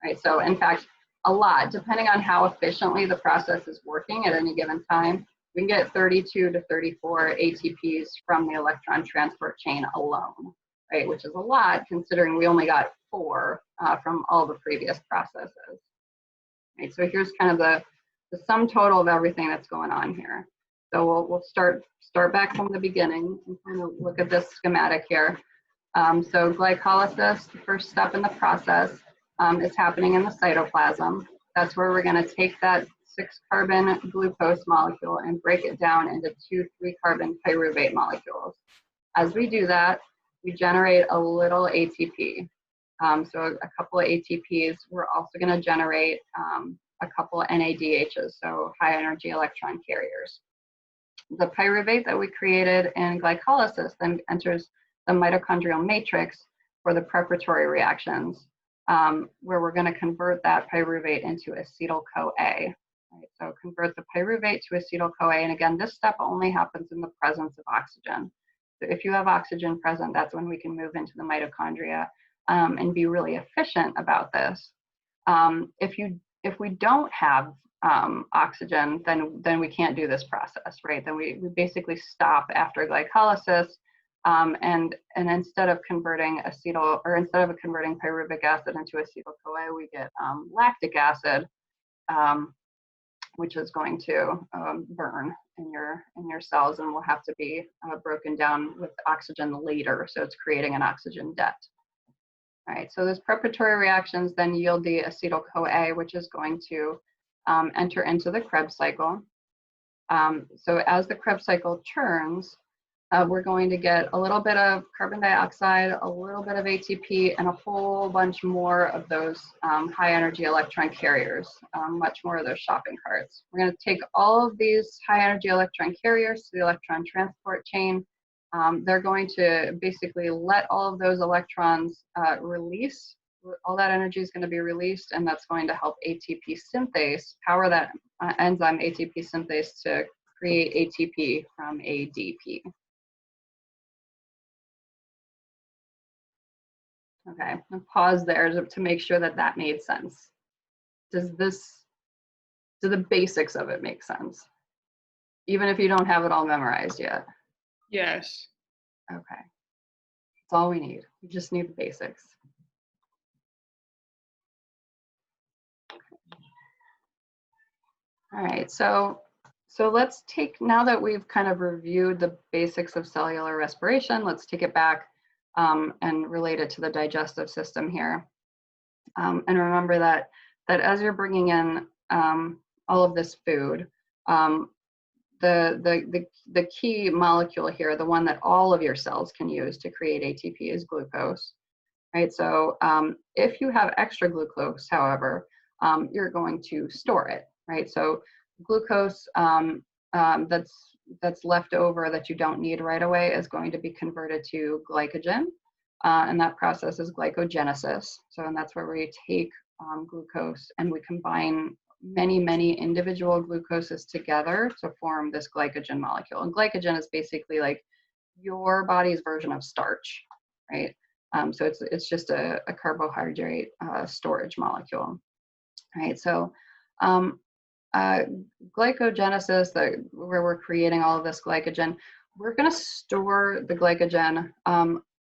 right? So in fact, a lot, depending on how efficiently the process is working at any given time, we can get 32 to 34 ATPs from the electron transport chain alone, right? Which is a lot considering we only got 4 from all the previous processes, right? So here's kind of the sum total of everything that's going on here. So we'll start back from the beginning and kind of look at this schematic here. So glycolysis, the first step in the process, is happening in the cytoplasm. That's where we're going to take that 6-carbon glucose molecule and break it down into 2 3-carbon pyruvate molecules. As we do that, we generate a little ATP. So a couple of ATPs. We're also going to generate a couple of NADHs, so high energy electron carriers. The pyruvate that we created in glycolysis then enters the mitochondrial matrix for the preparatory reactions, where we're going to convert that pyruvate into acetyl-CoA. Right? So convert the pyruvate to acetyl-CoA, and again, this step only happens in the presence of oxygen. So if you have oxygen present, that's when we can move into the mitochondria and be really efficient about this. If we don't have oxygen, then we can't do this process, right? Then we basically stop after glycolysis, and instead of converting pyruvic acid into acetyl-CoA, we get lactic acid, which is going to burn in your cells and will have to be broken down with oxygen later. So it's creating an oxygen debt. All right, so those preparatory reactions then yield the acetyl-CoA, which is going to enter into the Krebs cycle. So as the Krebs cycle churns, we're going to get a little bit of carbon dioxide, a little bit of ATP, and a whole bunch more of those high energy electron carriers, much more of those shopping carts. We're going to take all of these high energy electron carriers to the electron transport chain. They're going to basically let all of those electrons release. All that energy is going to be released, and that's going to help ATP synthase, power that enzyme ATP synthase to create ATP from ADP. Okay, I'll pause there to make sure that that made sense. Do the basics of it make sense? Even if you don't have it all memorized yet? Yes. Okay, that's all we need. We just need the basics. All right, so let's take, now that we've kind of reviewed the basics of cellular respiration, let's take it back and related to the digestive system here. And remember that as you're bringing in all of this food, the key molecule here, the one that all of your cells can use to create ATP, is glucose, right? So if you have extra glucose, however, you're going to store it, right? So glucose that's left over that you don't need right away is going to be converted to glycogen, and that process is glycogenesis. So, and that's where we take glucose and we combine many individual glucoses together to form this glycogen molecule. And glycogen is basically like your body's version of starch, right? So it's just a carbohydrate storage molecule, right? So glycogenesis, where we're creating all of this glycogen, we're going to store the glycogen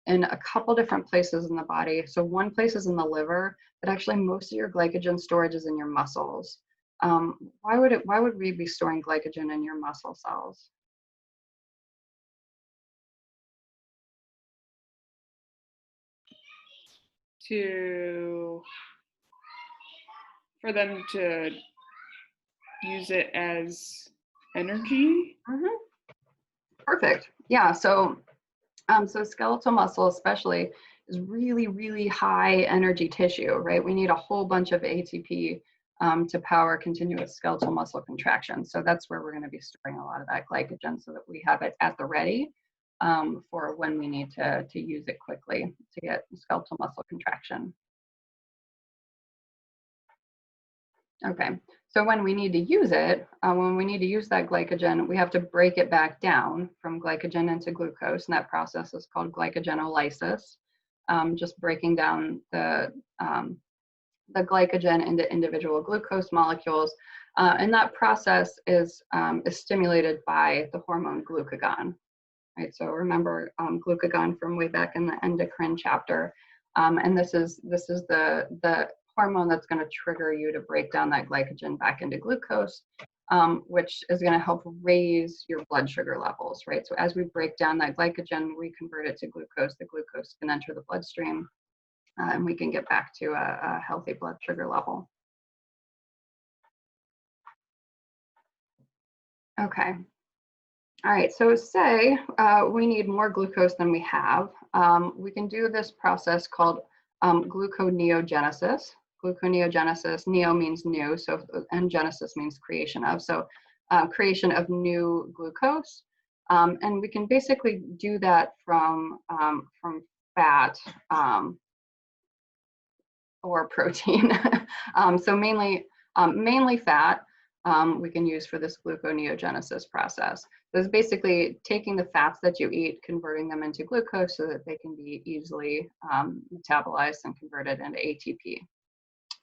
in a couple different places in the body. So one place is in the liver, but actually most of your glycogen storage is in your muscles. Why would we be storing glycogen in your muscle cells? For them to use it as energy. Mm-hmm. Perfect. Yeah. So so skeletal muscle especially is really high energy tissue, right? We need a whole bunch of ATP to power continuous skeletal muscle contraction. So that's where we're going to be storing a lot of that glycogen so that we have it at the ready for when we need to use it quickly to get skeletal muscle contraction. Okay, so when we need to use it, when we need to use that glycogen, we have to break it back down from glycogen into glucose, and that process is called glycogenolysis, just breaking down the glycogen into individual glucose molecules, and that process is stimulated by the hormone glucagon. Right, so remember glucagon from way back in the endocrine chapter, and this is the hormone that's going to trigger you to break down that glycogen back into glucose, which is going to help raise your blood sugar levels, right? So as we break down that glycogen, we convert it to glucose. The glucose can enter the bloodstream, and we can get back to a healthy blood sugar level. Okay. All right, so say we need more glucose than we have. We can do this process called gluconeogenesis. Gluconeogenesis, neo means new, so and genesis means creation of. So creation of new glucose, and we can basically do that from fat or protein. So mainly fat we can use for this gluconeogenesis process. So it's basically taking the fats that you eat, converting them into glucose so that they can be easily metabolized and converted into ATP.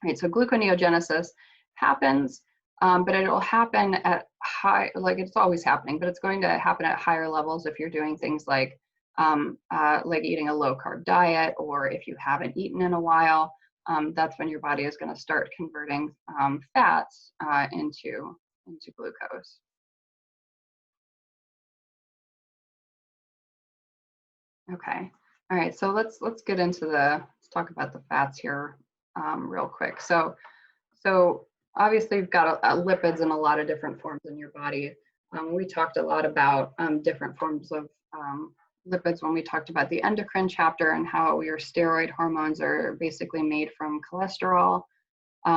Right, so gluconeogenesis happens, but it'll happen at high, like it's always happening, but it's going to happen at higher levels if you're doing things like eating a low carb diet, or if you haven't eaten in a while. That's when your body is going to start converting fats into glucose. Okay, all right. So let's get into let's talk about the fats here real quick. So obviously you've got lipids in a lot of different forms in your body. We talked a lot about different forms of lipids when we talked about the endocrine chapter and how your steroid hormones are basically made from cholesterol,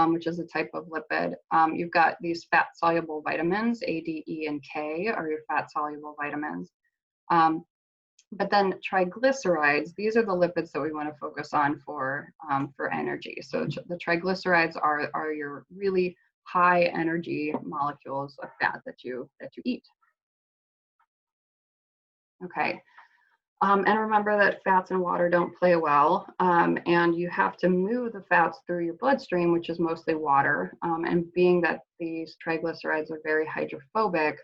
which is a type of lipid. You've got these fat-soluble vitamins, A, D, E, and K are your fat-soluble vitamins. But then triglycerides, these are the lipids that we want to focus on for energy. So the triglycerides are your really high energy molecules of fat that you eat. Okay. And remember that fats and water don't play well, and you have to move the fats through your bloodstream, which is mostly water. And being that these triglycerides are very hydrophobic,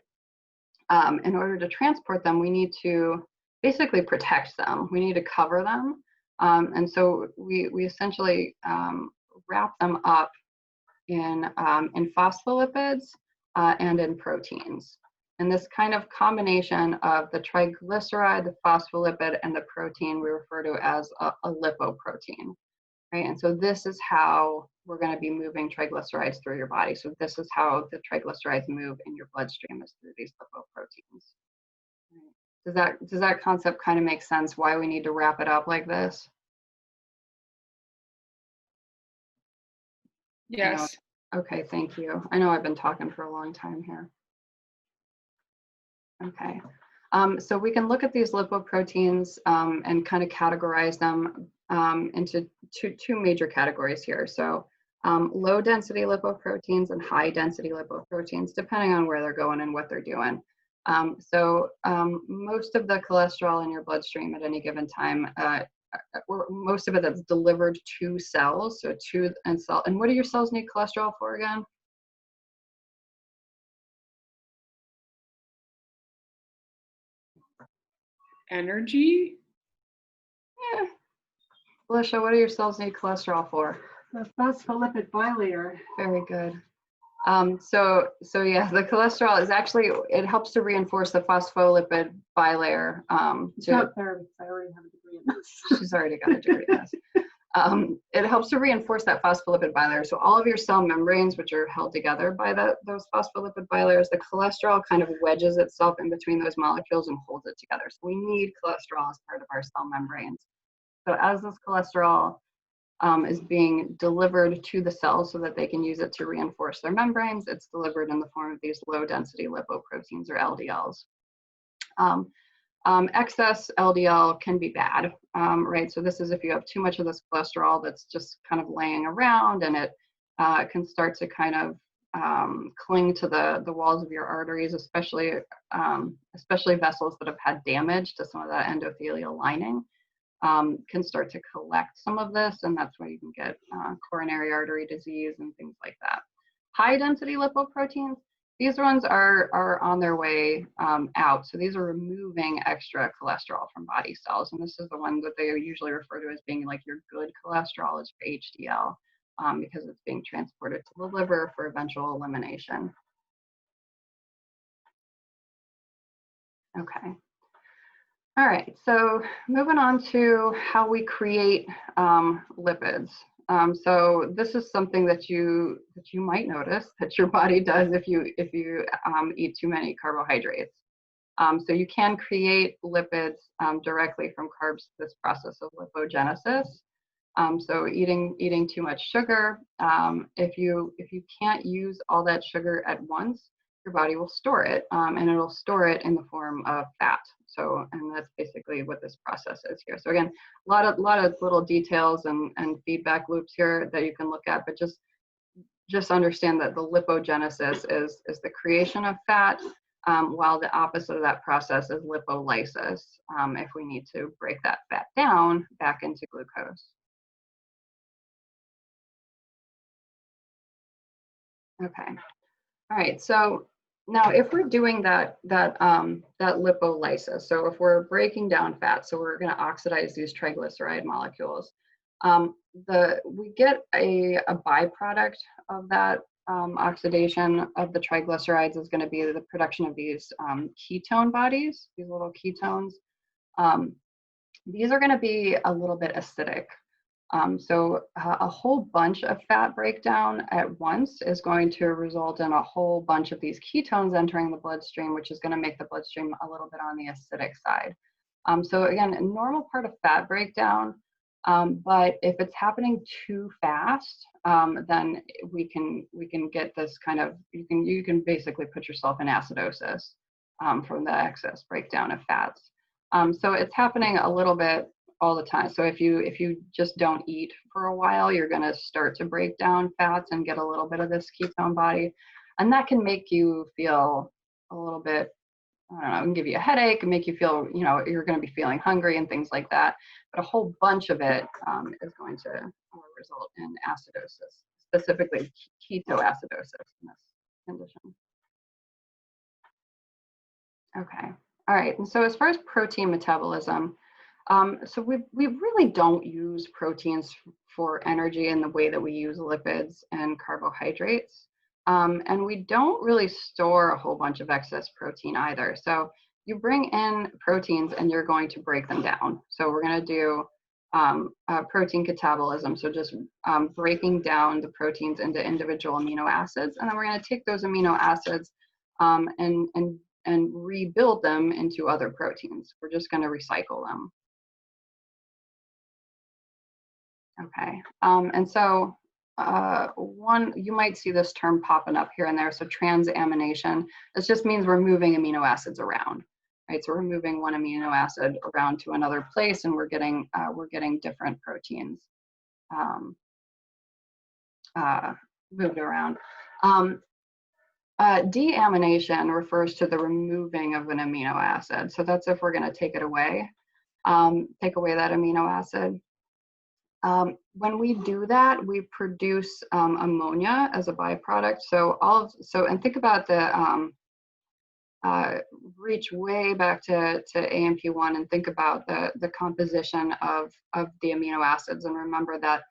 in order to transport them, we need to basically protect them. We need to cover them. And so we essentially wrap them up in phospholipids and in proteins. And this kind of combination of the triglyceride, the phospholipid, and the protein we refer to as a lipoprotein, right? And so this is how we're going to be moving triglycerides through your body. So this is how the triglycerides move in your bloodstream, is through these lipoproteins. Does that concept kind of make sense, why we need to wrap it up like this? Yes. Okay, thank you. I know I've been talking for a long time here. Okay, so we can look at these lipoproteins and kind of categorize them into two major categories here. So low density lipoproteins and high density lipoproteins, depending on where they're going and what they're doing. Most of the cholesterol in your bloodstream at any given time, most of it that's delivered to cells, so and what do your cells need cholesterol for again? Energy? Yeah. Felicia, what do your cells need cholesterol for? The phospholipid bilayer. Very good. So yeah, the cholesterol is actually, it helps to reinforce the phospholipid bilayer. It's not fair because I already have a degree in this. She's already got a degree in this. It helps to reinforce that phospholipid bilayer. So all of your cell membranes, which are held together by those phospholipid bilayers, the cholesterol kind of wedges itself in between those molecules and holds it together. So we need cholesterol as part of our cell membranes. So as this cholesterol is being delivered to the cells so that they can use it to reinforce their membranes, it's delivered in the form of these low density lipoproteins, or LDLs. Excess LDL can be bad, right? So this is if you have too much of this cholesterol that's just kind of laying around, and it can start to kind of cling to the walls of your arteries, especially vessels that have had damage to some of that endothelial lining. Can start to collect some of this, and that's why you can get coronary artery disease and things like that. High density lipoproteins, these ones are on their way out. So these are removing extra cholesterol from body cells, and this is the one that they usually refer to as being like your good cholesterol, is HDL, because it's being transported to the liver for eventual elimination. Okay. All right, so moving on to how we create lipids. So this is something that you might notice that your body does if you eat too many carbohydrates. So you can create lipids directly from carbs, this process of lipogenesis. So eating too much sugar, if you can't use all that sugar at once, your body will store it, and it'll store it in the form of fat. So, and that's basically what this process is here. So again, a lot of little details and feedback loops here that you can look at, but just understand that the lipogenesis is the creation of fat, while the opposite of that process is lipolysis, if we need to break that fat down back into glucose. Okay. All right, so now if we're doing that lipolysis, so if we're breaking down fat, so we're going to oxidize these triglyceride molecules, we get a byproduct of that oxidation of the triglycerides is going to be the production of these ketone bodies, these little ketones. These are going to be a little bit acidic. So a whole bunch of fat breakdown at once is going to result in a whole bunch of these ketones entering the bloodstream, which is going to make the bloodstream a little bit on the acidic side. So again, a normal part of fat breakdown, but if it's happening too fast, then we can get this kind of, you can basically put yourself in acidosis from the excess breakdown of fats. So it's happening a little bit all the time. So if you just don't eat for a while, you're going to start to break down fats and get a little bit of this ketone body, and that can make you feel a little bit, I don't know, it can give you a headache and make you feel, you're going to be feeling hungry and things like that. But a whole bunch of it is going to result in acidosis, specifically ketoacidosis in this condition. Okay. All right. And so as far as protein metabolism, so we really don't use proteins for energy in the way that we use lipids and carbohydrates. And we don't really store a whole bunch of excess protein either. So you bring in proteins and you're going to break them down. So we're going to do protein catabolism. So just breaking down the proteins into individual amino acids. And then we're going to take those amino acids and rebuild them into other proteins. We're just going to recycle them. Okay. And so you might see this term popping up here and there. So transamination, this just means we're moving amino acids around, right? So we're moving one amino acid around to another place, and we're getting different proteins moved around. Deamination refers to the removing of an amino acid. So that's if we're going to take it away, take away that amino acid. When we do that, we produce ammonia as a byproduct. And think about the reach way back to AMP1 and think about the composition of the amino acids, and remember that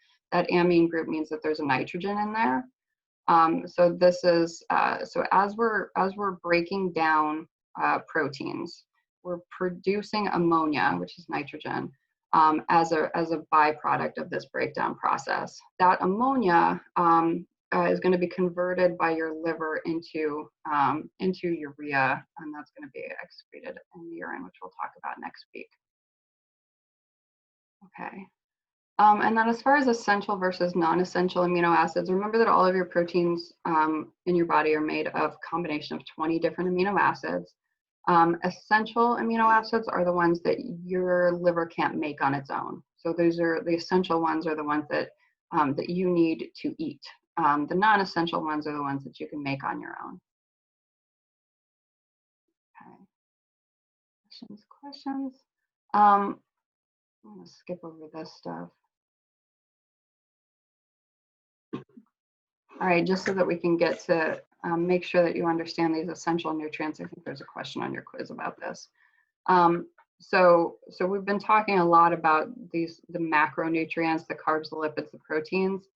amine group means that there's a nitrogen in there. So this is so as we're breaking down proteins, we're producing ammonia, which is nitrogen, as a byproduct of this breakdown process. That ammonia is going to be converted by your liver into urea, and that's going to be excreted in the urine, which we'll talk about next week. Okay. And then as far as essential versus non-essential amino acids, remember that all of your proteins in your body are made of a combination of 20 different amino acids. Essential amino acids are the ones that your liver can't make on its own. So those are the essential ones, are the ones that that you need to eat. The non-essential ones are the ones that you can make on your own. Okay. Questions? I'm gonna skip over this stuff. All right, just so that we can get to make sure that you understand these essential nutrients. I think there's a question on your quiz about this. So we've been talking a lot about the macronutrients, the carbs, the lipids, the proteins,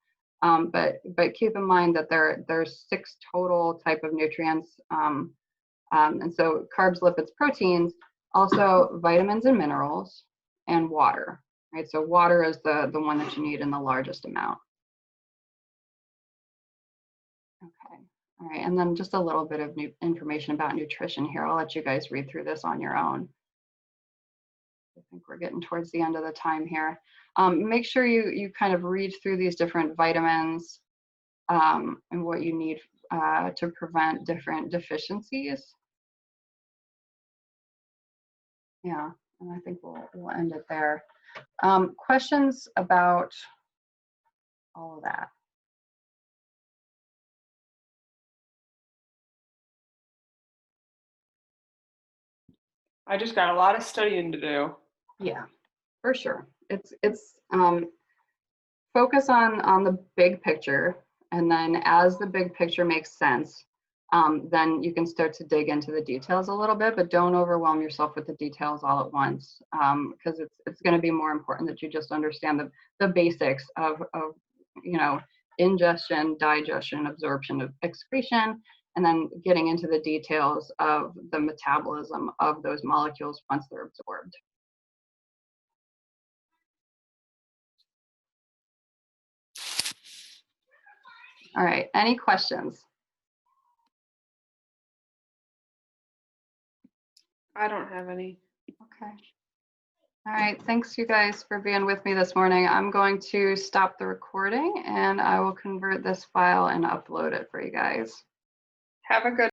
but keep in mind that there's 6 total type of nutrients, and so carbs, lipids, proteins, also vitamins and minerals, and water. Right, so water is the one that you need in the largest amount. Okay, all right, and then just a little bit of information about nutrition here. I'll let you guys read through this on your own. I think we're getting towards the end of the time here. Make sure you kind of read through these different vitamins and what you need to prevent different deficiencies. Yeah, and I think we'll end it there. Questions about all of that? I just got a lot of studying to do. Yeah, for sure. It's focus on the big picture, and then as the big picture makes sense, then you can start to dig into the details a little bit, but don't overwhelm yourself with the details all at once, because it's going to be more important that you just understand the basics of ingestion, digestion, absorption, excretion, and then getting into the details of the metabolism of those molecules once they're absorbed. All right, any questions? I don't have any. Okay. All right, thanks you guys for being with me this morning. I'm going to stop the recording and I will convert this file and upload it for you guys. Have a good